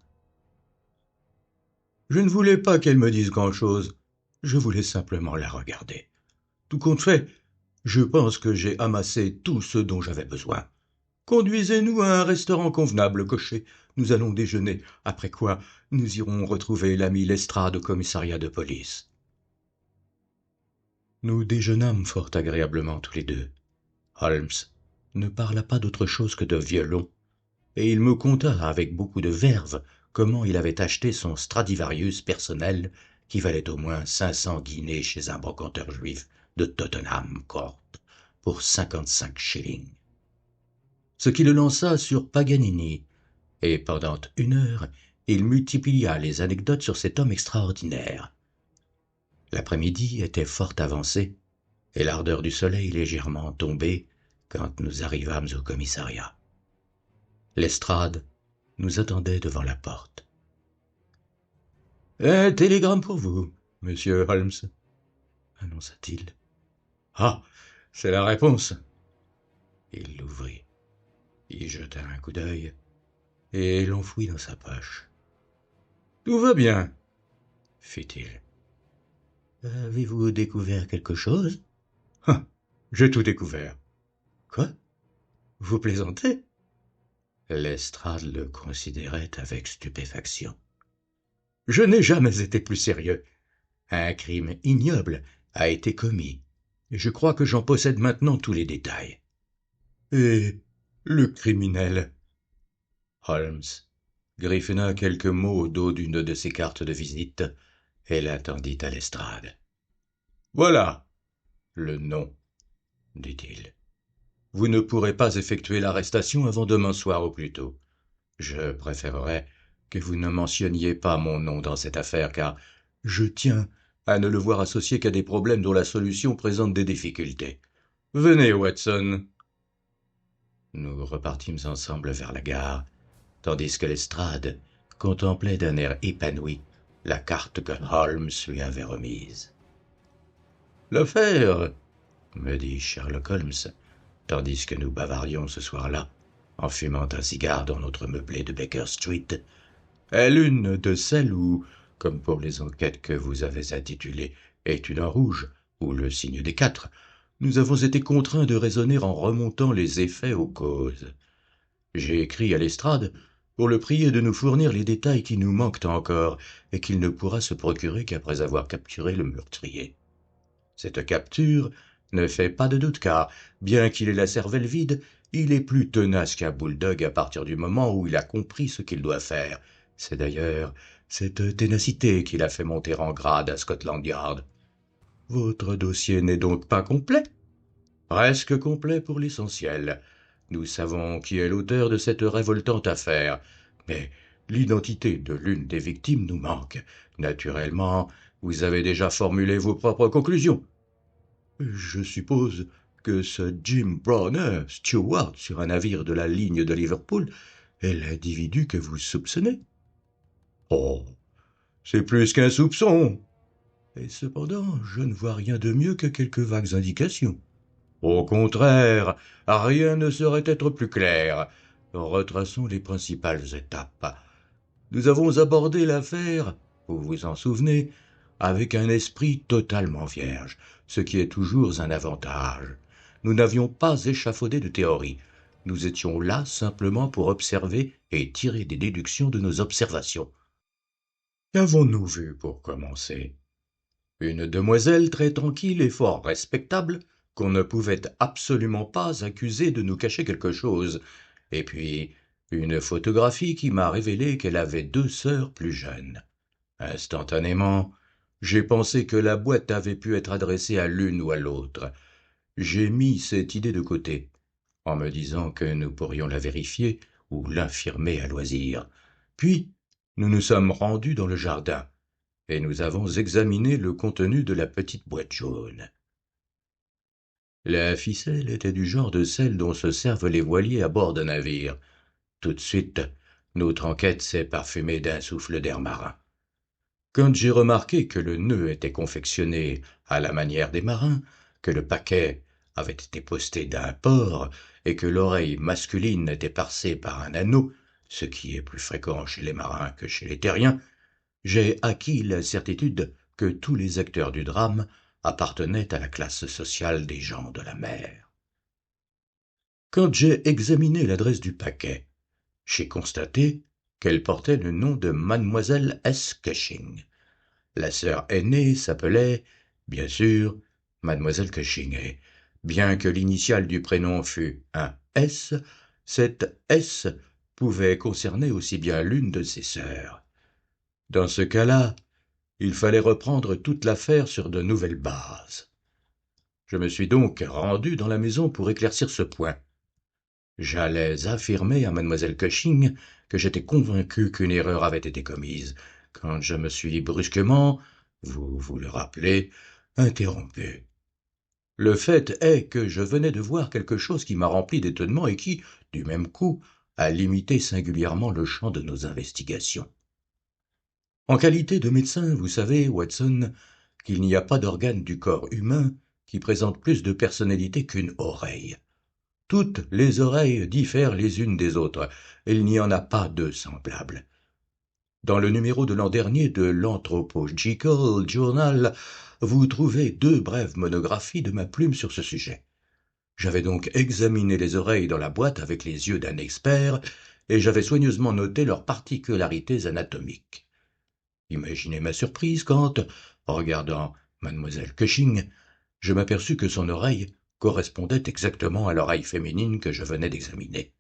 Je ne voulais pas qu'elle me dise grand-chose. Je voulais simplement la regarder. Tout compte fait, je pense que j'ai amassé tout ce dont j'avais besoin. Conduisez-nous à un restaurant convenable, cocher. Nous allons déjeuner, après quoi nous irons retrouver l'ami Lestrade au commissariat de police. Nous déjeunâmes fort agréablement tous les deux. Holmes ne parla pas d'autre chose que de violon, et il me conta avec beaucoup de verve comment il avait acheté son Stradivarius personnel qui valait au moins 500 guinées chez un brocanteur juif de Tottenham Court pour 55 shillings. Ce qui le lança sur Paganini, et pendant 1 heure, il multiplia les anecdotes sur cet homme extraordinaire. L'après-midi était fort avancé, et l'ardeur du soleil légèrement tombée quand nous arrivâmes au commissariat. Lestrade nous attendait devant la porte. « Un télégramme pour vous, monsieur Holmes, » annonça-t-il. « Ah, c'est la réponse. » Il l'ouvrit, y jeta un coup d'œil et l'enfouit dans sa poche. « Tout va bien, » fit-il. « Avez-vous découvert quelque chose ?»« Ah, j'ai tout découvert. »« Quoi? Vous plaisantez ?» Lestrade le considérait avec stupéfaction. « Je n'ai jamais été plus sérieux. Un crime ignoble a été commis, et je crois que j'en possède maintenant tous les détails. »« Et le criminel ?» Holmes griffonna quelques mots au dos d'une de ses cartes de visite et l'attendit à Lestrade. « Voilà le nom, » dit-il. « Vous ne pourrez pas effectuer l'arrestation avant demain soir au plus tôt. Je préférerais que vous ne mentionniez pas mon nom dans cette affaire, car je tiens à ne le voir associé qu'à des problèmes dont la solution présente des difficultés. Venez, Watson. Nous repartîmes ensemble vers la gare, tandis que Lestrade contemplait d'un air épanoui la carte que Holmes lui avait remise. L'affaire, me dit Sherlock Holmes, tandis que nous bavardions ce soir-là, en fumant un cigare dans notre meublé de Baker Street, est l'une de celles où, comme pour les enquêtes que vous avez intitulées Étude en rouge ou Le signe des quatre, nous avons été contraints de raisonner en remontant les effets aux causes. J'ai écrit à Lestrade pour le prier de nous fournir les détails qui nous manquent encore et qu'il ne pourra se procurer qu'après avoir capturé le meurtrier. Cette capture ne fait pas de doute car, bien qu'il ait la cervelle vide, il est plus tenace qu'un bulldog à partir du moment où il a compris ce qu'il doit faire. C'est d'ailleurs cette ténacité qui l'a fait monter en grade à Scotland Yard. Votre dossier n'est donc pas complet? Presque complet pour l'essentiel. Nous savons qui est l'auteur de cette révoltante affaire, mais l'identité de l'une des victimes nous manque. Naturellement, vous avez déjà formulé vos propres conclusions. Je suppose que ce Jim Browner, steward sur un navire de la ligne de Liverpool, est l'individu que vous soupçonnez. Oh, c'est plus qu'un soupçon. Et cependant, je ne vois rien de mieux que quelques vagues indications. Au contraire, rien ne saurait être plus clair. Retraçons les principales étapes. Nous avons abordé l'affaire, vous vous en souvenez, avec un esprit totalement vierge, ce qui est toujours un avantage. Nous n'avions pas échafaudé de théorie. Nous étions là simplement pour observer et tirer des déductions de nos observations. Qu'avons-nous vu pour commencer? Une demoiselle très tranquille et fort respectable, qu'on ne pouvait absolument pas accuser de nous cacher quelque chose, et puis une photographie qui m'a révélé qu'elle avait 2 sœurs plus jeunes. Instantanément, j'ai pensé que la boîte avait pu être adressée à l'une ou à l'autre. J'ai mis cette idée de côté, en me disant que nous pourrions la vérifier ou l'infirmer à loisir. Puis, nous nous sommes rendus dans le jardin, et nous avons examiné le contenu de la petite boîte jaune. La ficelle était du genre de celle dont se servent les voiliers à bord d'un navire. Tout de suite, notre enquête s'est parfumée d'un souffle d'air marin. Quand j'ai remarqué que le nœud était confectionné à la manière des marins, que le paquet avait été posté d'un port et que l'oreille masculine était percée par un anneau, ce qui est plus fréquent chez les marins que chez les terriens, j'ai acquis la certitude que tous les acteurs du drame appartenaient à la classe sociale des gens de la mer. Quand j'ai examiné l'adresse du paquet, j'ai constaté qu'elle portait le nom de Mademoiselle S. Cushing. La sœur aînée s'appelait, bien sûr, Mademoiselle Cushing, et bien que l'initiale du prénom fût un S, cette S pouvait concerner aussi bien l'une de ses sœurs. Dans ce cas-là, il fallait reprendre toute l'affaire sur de nouvelles bases. Je me suis donc rendu dans la maison pour éclaircir ce point. J'allais affirmer à mademoiselle Cushing que j'étais convaincu qu'une erreur avait été commise, quand je me suis brusquement, vous vous le rappelez, interrompu. Le fait est que je venais de voir quelque chose qui m'a rempli d'étonnement et qui, du même coup, a limité singulièrement le champ de nos investigations. En qualité de médecin, vous savez, Watson, qu'il n'y a pas d'organe du corps humain qui présente plus de personnalité qu'une oreille. Toutes les oreilles diffèrent les unes des autres, et il n'y en a pas 2 semblables. Dans le numéro de l'an dernier de l'Anthropological Journal, vous trouvez 2 brèves monographies de ma plume sur ce sujet. J'avais donc examiné les oreilles dans la boîte avec les yeux d'un expert, et j'avais soigneusement noté leurs particularités anatomiques. Imaginez ma surprise quand, en regardant mademoiselle Cushing, je m'aperçus que son oreille correspondait exactement à l'oreille féminine que je venais d'examiner.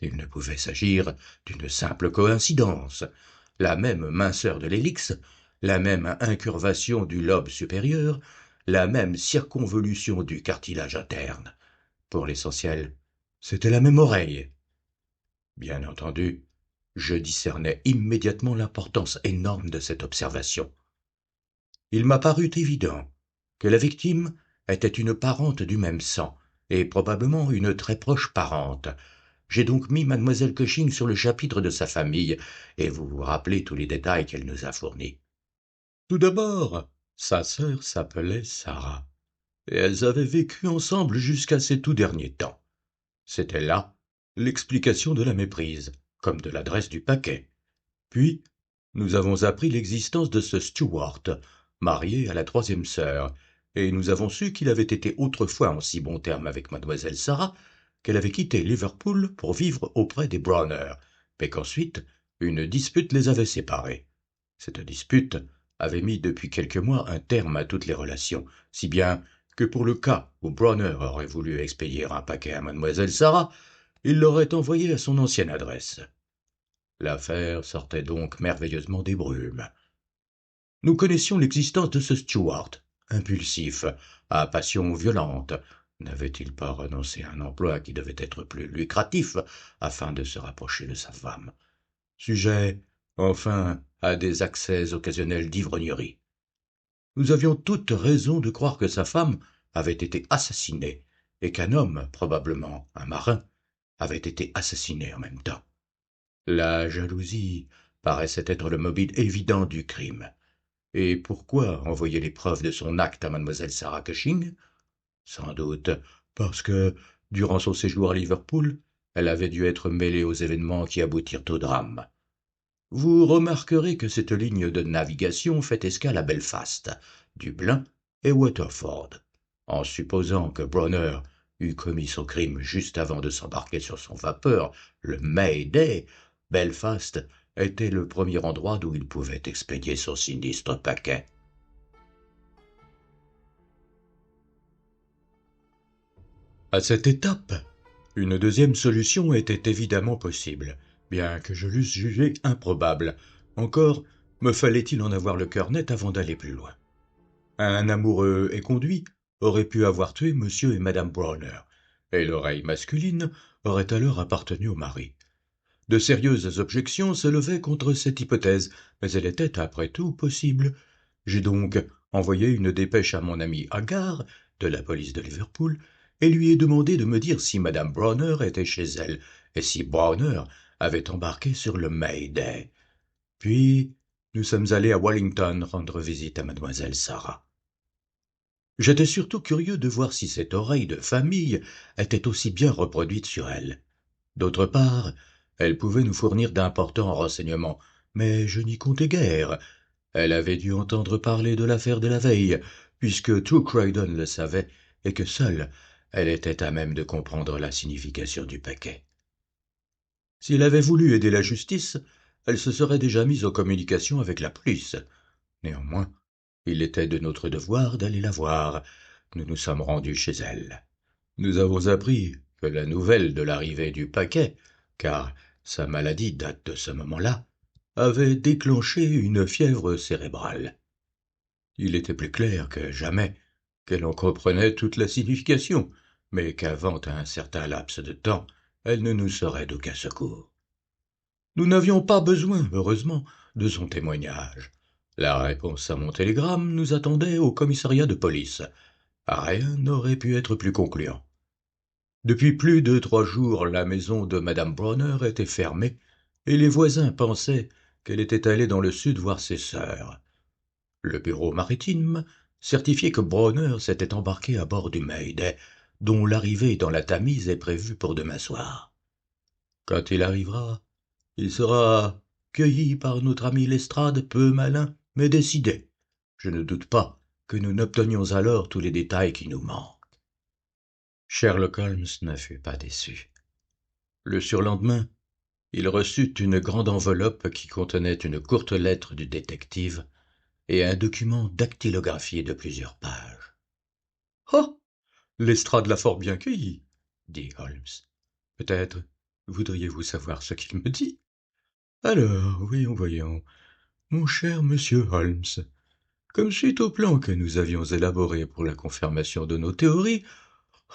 Il ne pouvait s'agir d'une simple coïncidence. La même minceur de l'hélix, la même incurvation du lobe supérieur, la même circonvolution du cartilage interne. Pour l'essentiel, c'était la même oreille. Bien entendu, je discernais immédiatement l'importance énorme de cette observation. il m'a paru évident que la victime était une parente du même sang, et probablement une très proche parente. J'ai donc mis mademoiselle Cushing sur le chapitre de sa famille, et vous vous rappelez tous les détails qu'elle nous a fournis. Tout d'abord, sa sœur s'appelait Sarah, et elles avaient vécu ensemble jusqu'à ces tout derniers temps. C'était là l'explication de la méprise, comme de l'adresse du paquet. Puis, nous avons appris l'existence de ce Stuart, marié à la troisième sœur, et nous avons su qu'il avait été autrefois en si bons termes avec mademoiselle Sarah qu'elle avait quitté Liverpool pour vivre auprès des Browner, mais qu'ensuite une dispute les avait séparés. Cette dispute avait mis depuis quelques mois un terme à toutes les relations, si bien que pour le cas où Browner aurait voulu expédier un paquet à mademoiselle Sarah, il l'aurait envoyé à son ancienne adresse. L'affaire sortait donc merveilleusement des brumes. Nous connaissions l'existence de ce Stuart, impulsif, à passion violente. N'avait-il pas renoncé à un emploi qui devait être plus lucratif afin de se rapprocher de sa femme? Sujet, enfin, à des accès occasionnels d'ivrognerie. Nous avions toute raison de croire que sa femme avait été assassinée, et qu'un homme, probablement un marin, avait été assassiné en même temps. La jalousie paraissait être le mobile évident du crime. Et pourquoi envoyer les preuves de son acte à mademoiselle Sarah Cushing? Sans doute parce que, durant son séjour à Liverpool, elle avait dû être mêlée aux événements qui aboutirent au drame. Vous remarquerez que cette ligne de navigation fait escale à Belfast, Dublin et Waterford. En supposant que Browner eût commis son crime juste avant de s'embarquer sur son vapeur, le May-Day, Belfast était le premier endroit d'où il pouvait expédier son sinistre paquet. À cette étape, une deuxième solution était évidemment possible, bien que je l'eusse jugée improbable. Encore, me fallait-il en avoir le cœur net avant d'aller plus loin. Un amoureux éconduit aurait pu avoir tué monsieur et madame Browner, et l'oreille masculine aurait alors appartenu au mari. De sérieuses objections se levaient contre cette hypothèse, mais elle était, après tout, possible. J'ai donc envoyé une dépêche à mon ami Haggard, de la police de Liverpool, et lui ai demandé de me dire si madame Browner était chez elle, et si Browner avait embarqué sur le May-Day. Puis, nous sommes allés à Wellington rendre visite à mademoiselle Sarah. J'étais surtout curieux de voir si cette oreille de famille était aussi bien reproduite sur elle. D'autre part, elle pouvait nous fournir d'importants renseignements, mais je n'y comptais guère. Elle avait dû entendre parler de l'affaire de la veille, puisque tout Croydon le savait, et que seule elle était à même de comprendre la signification du paquet. Si elle avait voulu aider la justice, elle se serait déjà mise en communication avec la police. Néanmoins, il était de notre devoir d'aller la voir. Nous nous sommes rendus chez elle. Nous avons appris que la nouvelle de l'arrivée du paquet, car sa maladie date de ce moment-là, avait déclenché une fièvre cérébrale. Il était plus clair que jamais qu'elle en comprenait toute la signification, mais qu'avant un certain laps de temps, elle ne nous serait d'aucun secours. Nous n'avions pas besoin, heureusement, de son témoignage. La réponse à mon télégramme nous attendait au commissariat de police. Rien n'aurait pu être plus concluant. Depuis plus de 3 jours, la maison de madame Browner était fermée, et les voisins pensaient qu'elle était allée dans le sud voir ses sœurs. Le bureau maritime certifiait que Browner s'était embarqué à bord du May-Day, dont l'arrivée dans la Tamise est prévue pour demain soir. Quand il arrivera, il sera cueilli par notre ami Lestrade, peu malin, mais décidé. Je ne doute pas que nous n'obtenions alors tous les détails qui nous manquent. Sherlock Holmes ne fut pas déçu. Le surlendemain, il reçut une grande enveloppe qui contenait une courte lettre du détective et un document dactylographié de plusieurs pages. « Oh, Lestrade l'a fort bien cueilli, » dit Holmes. « Peut-être voudriez-vous savoir ce qu'il me dit? Alors, voyons, mon cher monsieur Holmes, comme suite au plan que nous avions élaboré pour la confirmation de nos théories,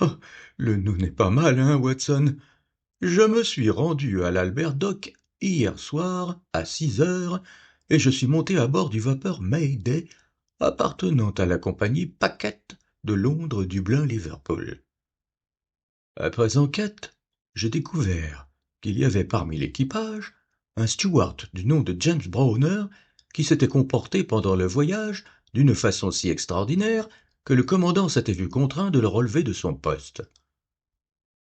oh, le nous n'est pas mal, hein, Watson? Je me suis rendu à l'Albert Dock hier soir à 6 heures et je suis monté à bord du vapeur May-Day appartenant à la compagnie Packet de Londres, Dublin, Liverpool. Après enquête, j'ai découvert qu'il y avait parmi l'équipage un steward du nom de James Browner qui s'était comporté pendant le voyage d'une façon si extraordinaire que le commandant s'était vu contraint de le relever de son poste.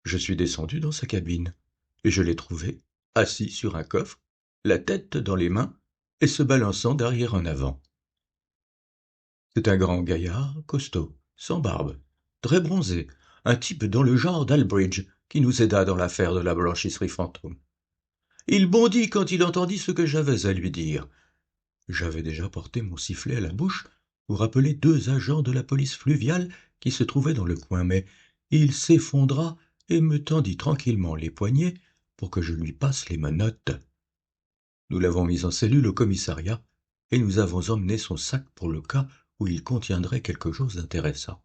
Je suis descendu dans sa cabine et je l'ai trouvé assis sur un coffre, la tête dans les mains et se balançant d'arrière en avant. C'est un grand gaillard, costaud, sans barbe, très bronzé, un type dans le genre d'Albridge qui nous aida dans l'affaire de la blanchisserie fantôme. Il bondit quand il entendit ce que j'avais à lui dire. J'avais déjà porté mon sifflet à la bouche pour appeler 2 agents de la police fluviale qui se trouvaient dans le coin, mais il s'effondra et me tendit tranquillement les poignets pour que je lui passe les menottes. Nous l'avons mis en cellule au commissariat et nous avons emmené son sac pour le cas où il contiendrait quelque chose d'intéressant.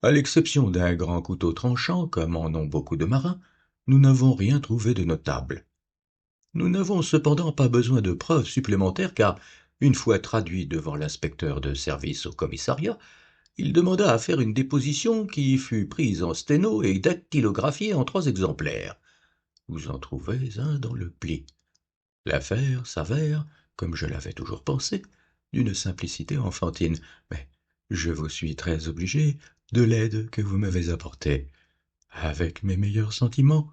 À l'exception d'un grand couteau tranchant, comme en ont beaucoup de marins, nous n'avons rien trouvé de notable. Nous n'avons cependant pas besoin de preuves supplémentaires car, une fois traduit devant l'inspecteur de service au commissariat, il demanda à faire une déposition qui fut prise en sténo et dactylographiée en 3 exemplaires. Vous en trouvez un dans le pli. L'affaire s'avère, comme je l'avais toujours pensé, d'une simplicité enfantine, mais je vous suis très obligé de l'aide que vous m'avez apportée. Avec mes meilleurs sentiments,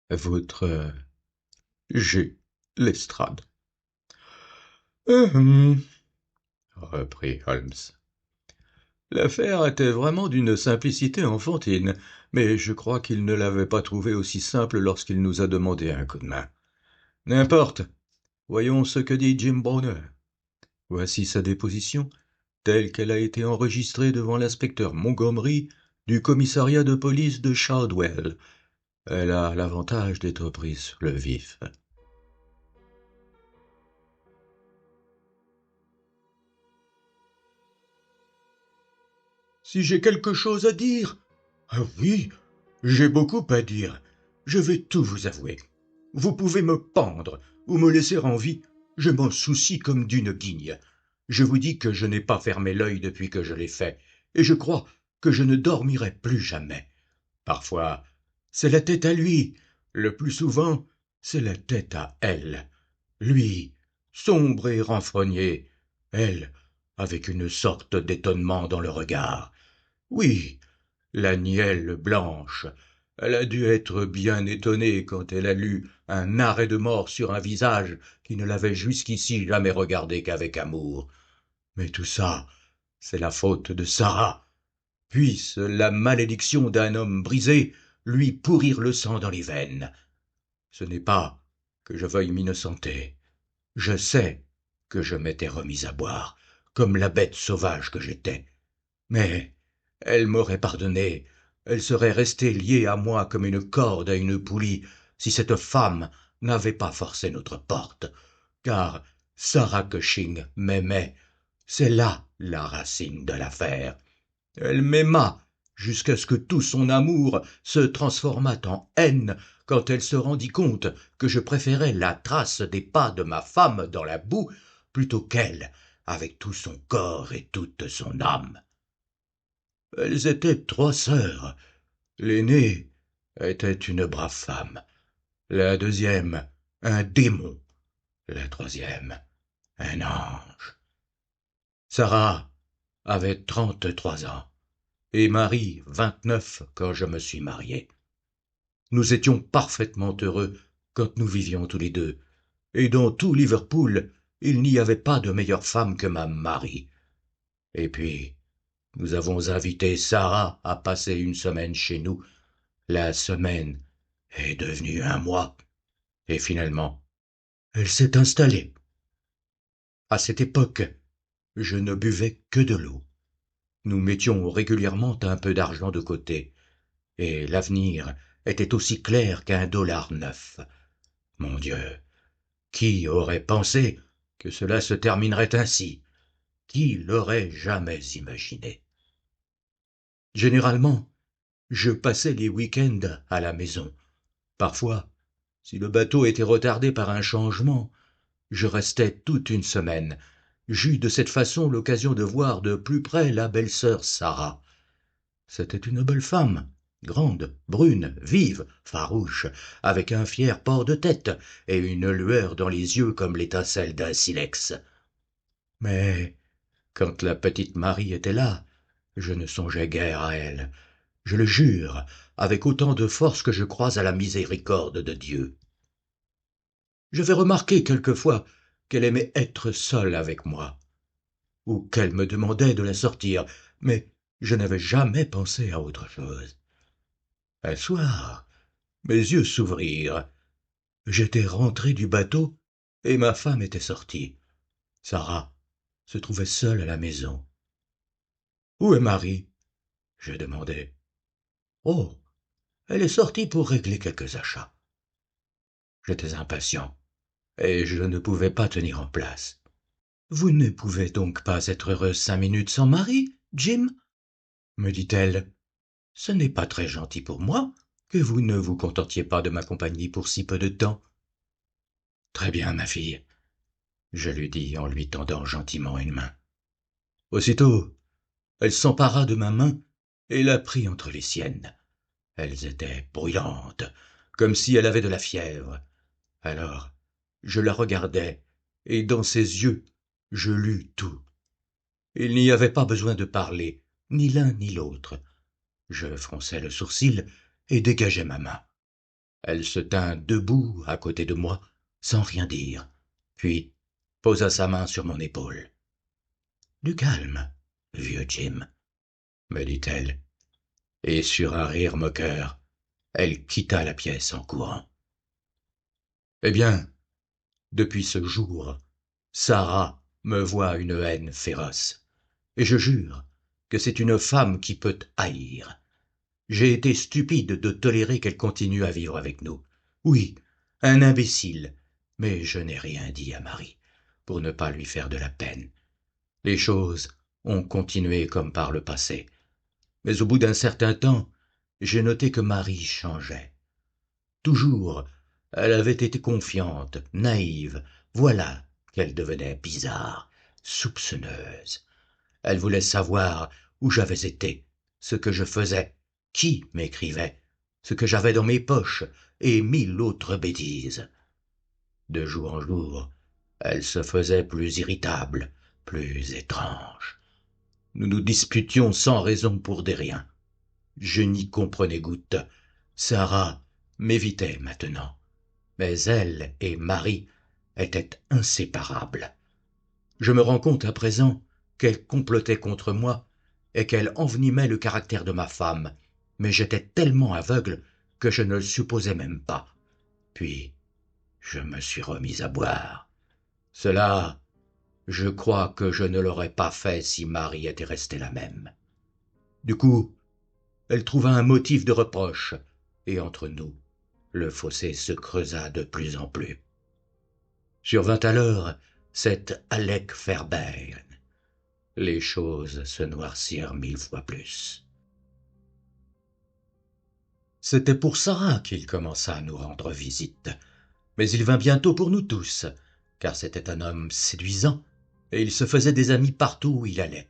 votre G. Lestrade. Reprit Holmes. L'affaire était vraiment d'une simplicité enfantine, mais je crois qu'il ne l'avait pas trouvée aussi simple lorsqu'il nous a demandé un coup de main. N'importe. Voyons ce que dit Jim Browner. Voici sa déposition, telle qu'elle a été enregistrée devant l'inspecteur Montgomery du commissariat de police de Shadwell. Elle a l'avantage d'être prise sur le vif. Si j'ai quelque chose à dire? Ah oui, j'ai beaucoup à dire. Je vais tout vous avouer. Vous pouvez me pendre ou me laisser en vie, je m'en soucie comme d'une guigne. Je vous dis que je n'ai pas fermé l'œil depuis que je l'ai fait, et je crois que je ne dormirai plus jamais. Parfois, c'est la tête à lui, le plus souvent, c'est la tête à elle. Lui, sombre et renfrogné, elle, avec une sorte d'étonnement dans le regard. Oui, la nielle blanche. Elle a dû être bien étonnée quand elle a lu un arrêt de mort sur un visage qui ne l'avait jusqu'ici jamais regardé qu'avec amour. Mais tout ça, c'est la faute de Sarah. Puisse la malédiction d'un homme brisé lui pourrir le sang dans les veines. Ce n'est pas que je veuille m'innocenter. Je sais que je m'étais remis à boire, comme la bête sauvage que j'étais. Mais elle m'aurait pardonné, elle serait restée liée à moi comme une corde à une poulie si cette femme n'avait pas forcé notre porte, car Sarah Cushing m'aimait, c'est là la racine de l'affaire. Elle m'aima jusqu'à ce que tout son amour se transformât en haine quand elle se rendit compte que je préférais la trace des pas de ma femme dans la boue plutôt qu'elle avec tout son corps et toute son âme. Elles étaient 3 sœurs. L'aînée était une brave femme, la deuxième un démon, la troisième un ange. Sarah avait 33 ans et Marie 29 quand je me suis marié. Nous étions parfaitement heureux quand nous vivions tous les deux, et dans tout Liverpool, il n'y avait pas de meilleure femme que ma Marie. Et puis, nous avons invité Sarah à passer une semaine chez nous. La semaine est devenue un mois, et finalement, elle s'est installée. À cette époque, je ne buvais que de l'eau. Nous mettions régulièrement un peu d'argent de côté, et l'avenir était aussi clair qu'un dollar neuf. Mon Dieu, qui aurait pensé que cela se terminerait ainsi? Qui l'aurait jamais imaginé? Généralement, je passais les week-ends à la maison. Parfois, si le bateau était retardé par un changement, je restais toute une semaine, j'eus de cette façon l'occasion de voir de plus près la belle-sœur Sarah. C'était une belle femme, grande, brune, vive, farouche, avec un fier port de tête et une lueur dans les yeux comme l'étincelle d'un silex. Mais quand la petite Marie était là, je ne songeais guère à elle, je le jure, avec autant de force que je crois à la miséricorde de Dieu. J'avais remarqué quelquefois qu'elle aimait être seule avec moi, ou qu'elle me demandait de la sortir, mais je n'avais jamais pensé à autre chose. Un soir, mes yeux s'ouvrirent. J'étais rentré du bateau et ma femme était sortie. Sarah se trouvait seule à la maison. « Où est Marie ?» je demandai. « Oh, elle est sortie pour régler quelques achats. » J'étais impatient et je ne pouvais pas tenir en place. « Vous ne pouvez donc pas être heureuse 5 minutes sans Marie, Jim ?» me dit-elle. « Ce n'est pas très gentil pour moi que vous ne vous contentiez pas de ma compagnie pour si peu de temps. »« Très bien, ma fille, » je lui dis en lui tendant gentiment une main. Aussitôt, elle s'empara de ma main et la prit entre les siennes. Elles étaient brûlantes, comme si elle avait de la fièvre. Alors, je la regardai, et dans ses yeux, je lus tout. Il n'y avait pas besoin de parler, ni l'un ni l'autre. Je fronçai le sourcil et dégageai ma main. Elle se tint debout à côté de moi, sans rien dire, puis posa sa main sur mon épaule. « Du calme, vieux Jim, » me dit-elle, et sur un rire moqueur, elle quitta la pièce en courant. Eh bien, depuis ce jour, Sarah me voit une haine féroce, et je jure que c'est une femme qui peut haïr. J'ai été stupide de tolérer qu'elle continue à vivre avec nous. Oui, un imbécile, mais je n'ai rien dit à Marie, pour ne pas lui faire de la peine. Les choses ont continué comme par le passé, mais au bout d'un certain temps, j'ai noté que Marie changeait. Toujours, elle avait été confiante, naïve, voilà qu'elle devenait bizarre, soupçonneuse. Elle voulait savoir où j'avais été, ce que je faisais, qui m'écrivait, ce que j'avais dans mes poches, et 1000 autres bêtises. De jour en jour, elle se faisait plus irritable, plus étrange. Nous nous disputions sans raison pour des riens. Je n'y comprenais goutte. Sarah m'évitait maintenant, mais elle et Marie étaient inséparables. Je me rends compte à présent qu'elle complotait contre moi et qu'elle envenimait le caractère de ma femme, mais j'étais tellement aveugle que je ne le supposais même pas. Puis, je me suis remis à boire. Cela, je crois que je ne l'aurais pas fait si Marie était restée la même. Du coup, elle trouva un motif de reproche, et entre nous, le fossé se creusa de plus en plus. Survint alors cette Alec Fairbairn. Les choses se noircirent 1000 fois plus. C'était pour Sarah qu'il commença à nous rendre visite, mais il vint bientôt pour nous tous, car c'était un homme séduisant, et il se faisait des amis partout où il allait.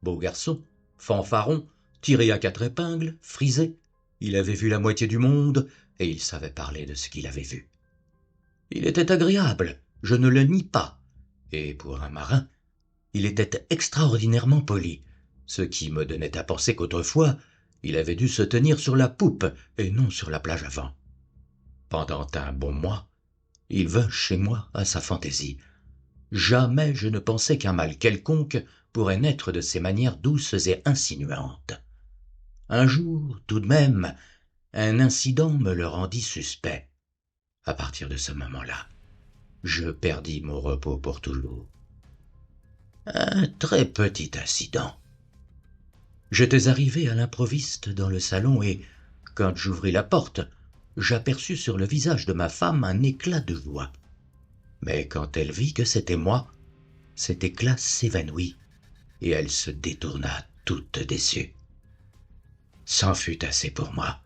Beau garçon, fanfaron, tiré à 4 épingles, frisé, il avait vu la moitié du monde, et il savait parler de ce qu'il avait vu. Il était agréable, je ne le nie pas, et pour un marin, il était extraordinairement poli, ce qui me donnait à penser qu'autrefois, il avait dû se tenir sur la poupe et non sur la plage avant. Pendant un bon mois, il vint chez moi à sa fantaisie. Jamais je ne pensais qu'un mal quelconque pourrait naître de ses manières douces et insinuantes. Un jour, tout de même, un incident me le rendit suspect. À partir de ce moment-là, je perdis mon repos pour toujours. Un très petit incident. J'étais arrivé à l'improviste dans le salon et, quand j'ouvris la porte, j'aperçus sur le visage de ma femme un éclat de joie. Mais quand elle vit que c'était moi, cet éclat s'évanouit et elle se détourna toute déçue. C'en fut assez pour moi.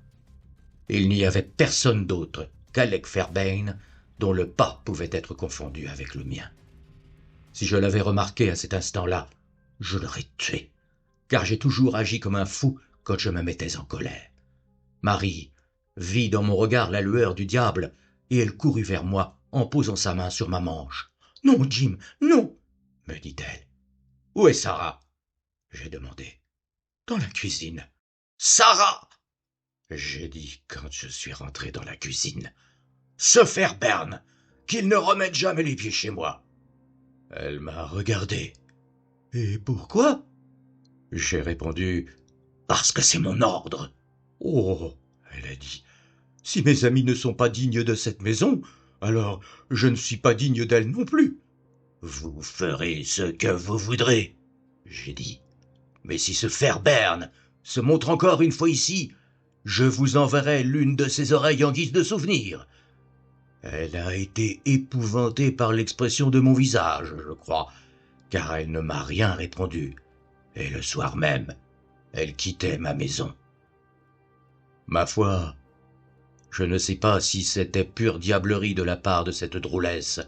Il n'y avait personne d'autre qu'Alec Fairbairn dont le pas pouvait être confondu avec le mien. Si je l'avais remarqué à cet instant-là, je l'aurais tué, car j'ai toujours agi comme un fou quand je me mettais en colère. Marie vit dans mon regard la lueur du diable, et elle courut vers moi en posant sa main sur ma manche. « Non, Jim, non !» me dit-elle. « Où est Sarah ?» j'ai demandé. « Dans la cuisine. »« Sarah !» j'ai dit quand je suis rentré dans la cuisine. « Ce Fairbairn, qu'il ne remette jamais les pieds chez moi !» Elle m'a regardé. « Et pourquoi ?» j'ai répondu. « Parce que c'est mon ordre. »« Oh !» elle a dit. « Si mes amis ne sont pas dignes de cette maison, alors je ne suis pas digne d'elle non plus. »« Vous ferez ce que vous voudrez, » j'ai dit. « Mais si ce Fairbairn se montre encore une fois ici, je vous enverrai l'une de ses oreilles en guise de souvenir. » Elle a été épouvantée par l'expression de mon visage, je crois, car elle ne m'a rien répondu. Et le soir même, elle quittait ma maison. Ma foi, je ne sais pas si c'était pure diablerie de la part de cette drôlesse,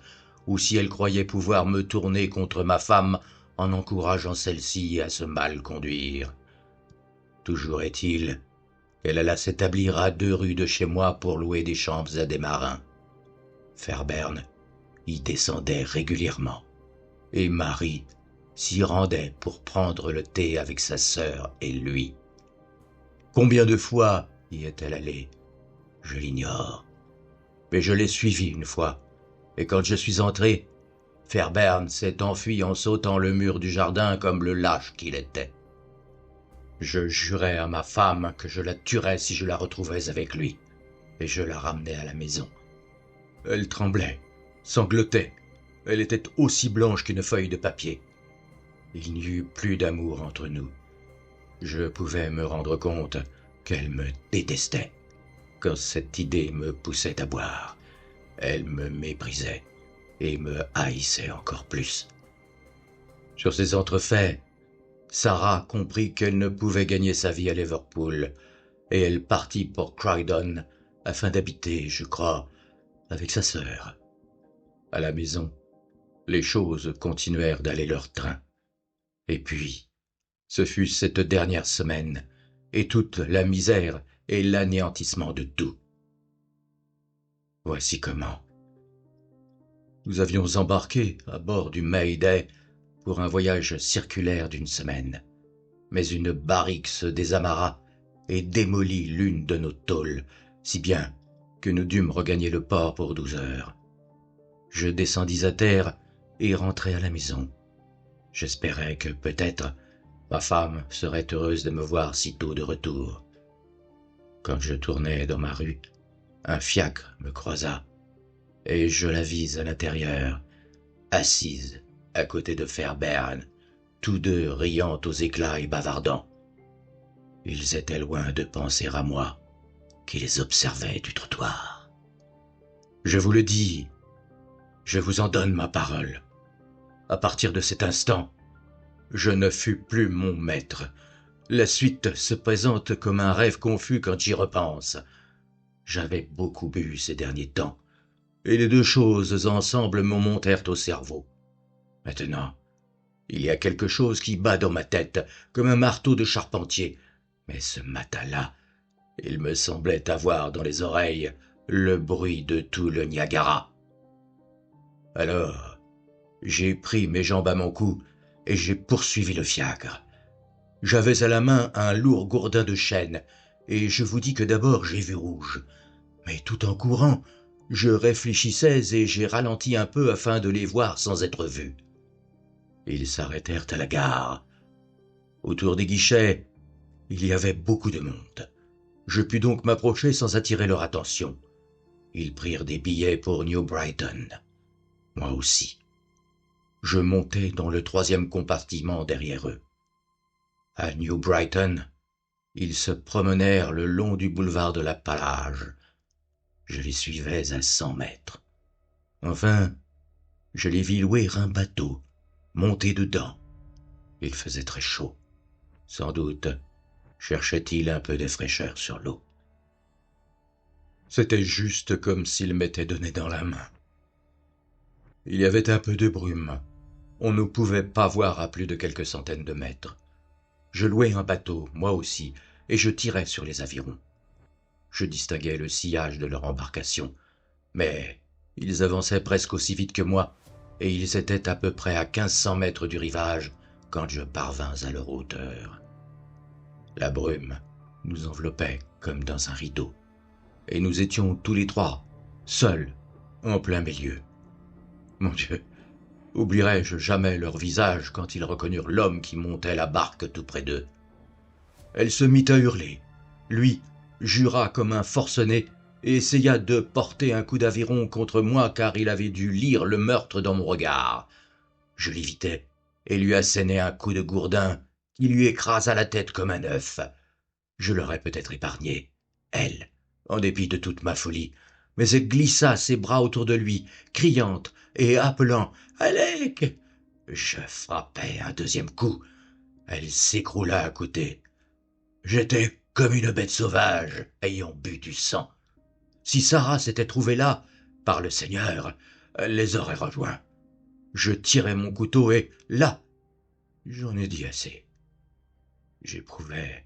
ou si elle croyait pouvoir me tourner contre ma femme en encourageant celle-ci à se mal conduire. Toujours est-il qu'elle alla s'établir à 2 rues de chez moi pour louer des chambres à des marins. Fairbairn y descendait régulièrement, et Marie s'y rendait pour prendre le thé avec sa sœur et lui. Combien de fois y est-elle allée? Je l'ignore. Mais je l'ai suivie une fois, et quand je suis entré, Fairbairn s'est enfui en sautant le mur du jardin comme le lâche qu'il était. Je jurais à ma femme que je la tuerais si je la retrouvais avec lui, et je la ramenai à la maison. Elle tremblait, sanglotait, elle était aussi blanche qu'une feuille de papier. Il n'y eut plus d'amour entre nous. Je pouvais me rendre compte qu'elle me détestait. Quand cette idée me poussait à boire, elle me méprisait et me haïssait encore plus. Sur ces entrefaits, Sarah comprit qu'elle ne pouvait gagner sa vie à Liverpool, et elle partit pour Croydon afin d'habiter, je crois, avec sa sœur. À la maison, les choses continuèrent d'aller leur train. Et puis, ce fut cette dernière semaine, et toute la misère et l'anéantissement de tout. Voici comment. Nous avions embarqué à bord du Mayday pour un voyage circulaire d'1 semaine, mais une barrique se désamarra et démolit l'une de nos tôles, si bien que nous dûmes regagner le port pour 12 heures. Je descendis à terre et rentrai à la maison. J'espérais que peut-être ma femme serait heureuse de me voir si tôt de retour. Quand je tournais dans ma rue, un fiacre me croisa, et je la vis à l'intérieur, assise à côté de Fairbairn, tous deux riant aux éclats et bavardant. Ils étaient loin de penser à moi, qui les observais du trottoir. Je vous le dis, je vous en donne ma parole. À partir de cet instant, je ne fus plus mon maître. La suite se présente comme un rêve confus quand j'y repense. J'avais beaucoup bu ces derniers temps, et les 2 choses ensemble me montèrent au cerveau. Maintenant, il y a quelque chose qui bat dans ma tête, comme un marteau de charpentier, mais ce matin-là, il me semblait avoir dans les oreilles le bruit de tout le Niagara. Alors, j'ai pris mes jambes à mon cou et j'ai poursuivi le fiacre. J'avais à la main un lourd gourdin de chêne, et je vous dis que d'abord j'ai vu rouge. Mais tout en courant, je réfléchissais et j'ai ralenti un peu afin de les voir sans être vu. Ils s'arrêtèrent à la gare. Autour des guichets, il y avait beaucoup de monde. Je pus donc m'approcher sans attirer leur attention. Ils prirent des billets pour New Brighton. Moi aussi. Je montai dans le 3e compartiment derrière eux. À New Brighton, ils se promenèrent le long du boulevard de la Palage. Je les suivais à 100 mètres. Enfin, je les vis louer un bateau, monter dedans. Il faisait très chaud. Sans doute cherchait-il un peu de fraîcheur sur l'eau. C'était juste comme s'il m'était donné dans la main. Il y avait un peu de brume, On ne pouvait pas voir à plus de quelques centaines de mètres. Je louais un bateau, moi aussi, et je tirais sur les avirons. Je distinguais le sillage de leur embarcation, mais ils avançaient presque aussi vite que moi, et ils étaient à peu près à 1500 mètres du rivage quand je parvins à leur hauteur. La brume nous enveloppait comme dans un rideau, et nous étions tous les trois, seuls, en plein milieu. Mon Dieu, oublierai-je jamais leur visage quand ils reconnurent l'homme qui montait la barque tout près d'eux. Elle se mit à hurler. Lui jura comme un forcené et essaya de porter un coup d'aviron contre moi car il avait dû lire le meurtre dans mon regard. Je l'évitai et lui assénai un coup de gourdin qui lui écrasa la tête comme un œuf. Je l'aurais peut-être épargné, elle, en dépit de toute ma folie, mais elle glissa ses bras autour de lui, criant et appelant « Alec !» Je frappai un deuxième coup. Elle s'écroula à côté. J'étais comme une bête sauvage ayant bu du sang. Si Sarah s'était trouvée là, par le Seigneur, elle les aurait rejoints. Je tirai mon couteau et, là, j'en ai dit assez. J'éprouvais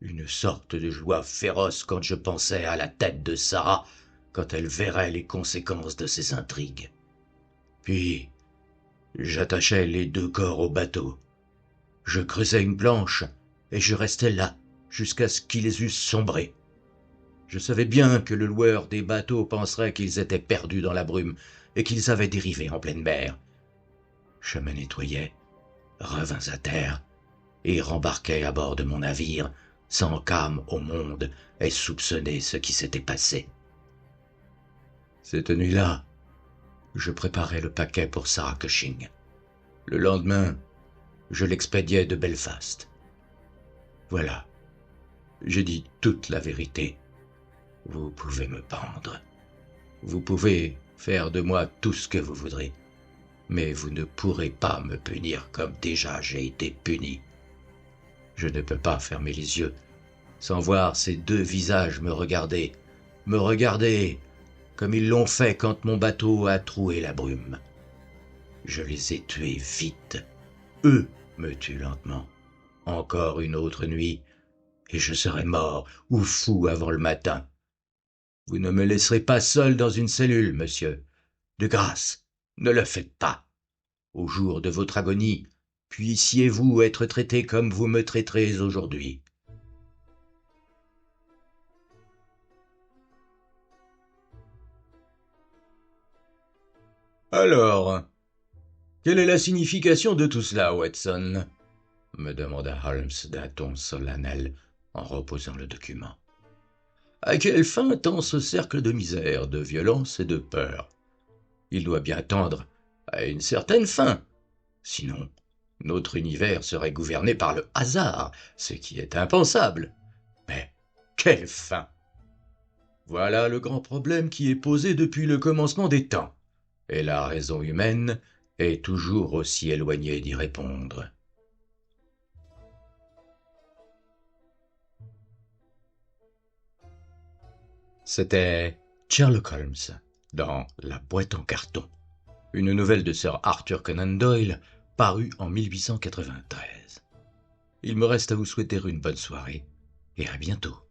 une sorte de joie féroce quand je pensais à la tête de Sarah quand elle verrait les conséquences de ses intrigues. Puis, j'attachai les deux corps au bateau. Je creusai une planche et je restai là jusqu'à ce qu'ils eussent sombré. Je savais bien que le loueur des bateaux penserait qu'ils étaient perdus dans la brume et qu'ils avaient dérivé en pleine mer. Je me nettoyai, revins à terre et rembarquai à bord de mon navire sans qu'âme au monde ait soupçonné ce qui s'était passé. Cette nuit-là, je préparai le paquet pour Sarah Cushing. Le lendemain, je l'expédiai de Belfast. Voilà, j'ai dit toute la vérité. Vous pouvez me pendre. Vous pouvez faire de moi tout ce que vous voudrez. Mais vous ne pourrez pas me punir comme déjà j'ai été puni. Je ne peux pas fermer les yeux sans voir ces deux visages me regarder comme ils l'ont fait quand mon bateau a troué la brume. Je les ai tués vite. Eux me tuent lentement. Encore une autre nuit, et je serai mort ou fou avant le matin. Vous ne me laisserez pas seul dans une cellule, monsieur. De grâce, ne le faites pas. Au jour de votre agonie, puissiez-vous être traité comme vous me traiterez aujourd'hui. Alors, quelle est la signification de tout cela, Watson ? Me demanda Holmes d'un ton solennel en reposant le document. À quelle fin tend ce cercle de misère, de violence et de peur ? Il doit bien tendre à une certaine fin. Sinon, notre univers serait gouverné par le hasard, ce qui est impensable. Mais quelle fin ? Voilà le grand problème qui est posé depuis le commencement des temps, et la raison humaine est toujours aussi éloignée d'y répondre. C'était Sherlock Holmes dans La boîte en carton, une nouvelle de Sir Arthur Conan Doyle parue en 1893. Il me reste à vous souhaiter une bonne soirée et à bientôt.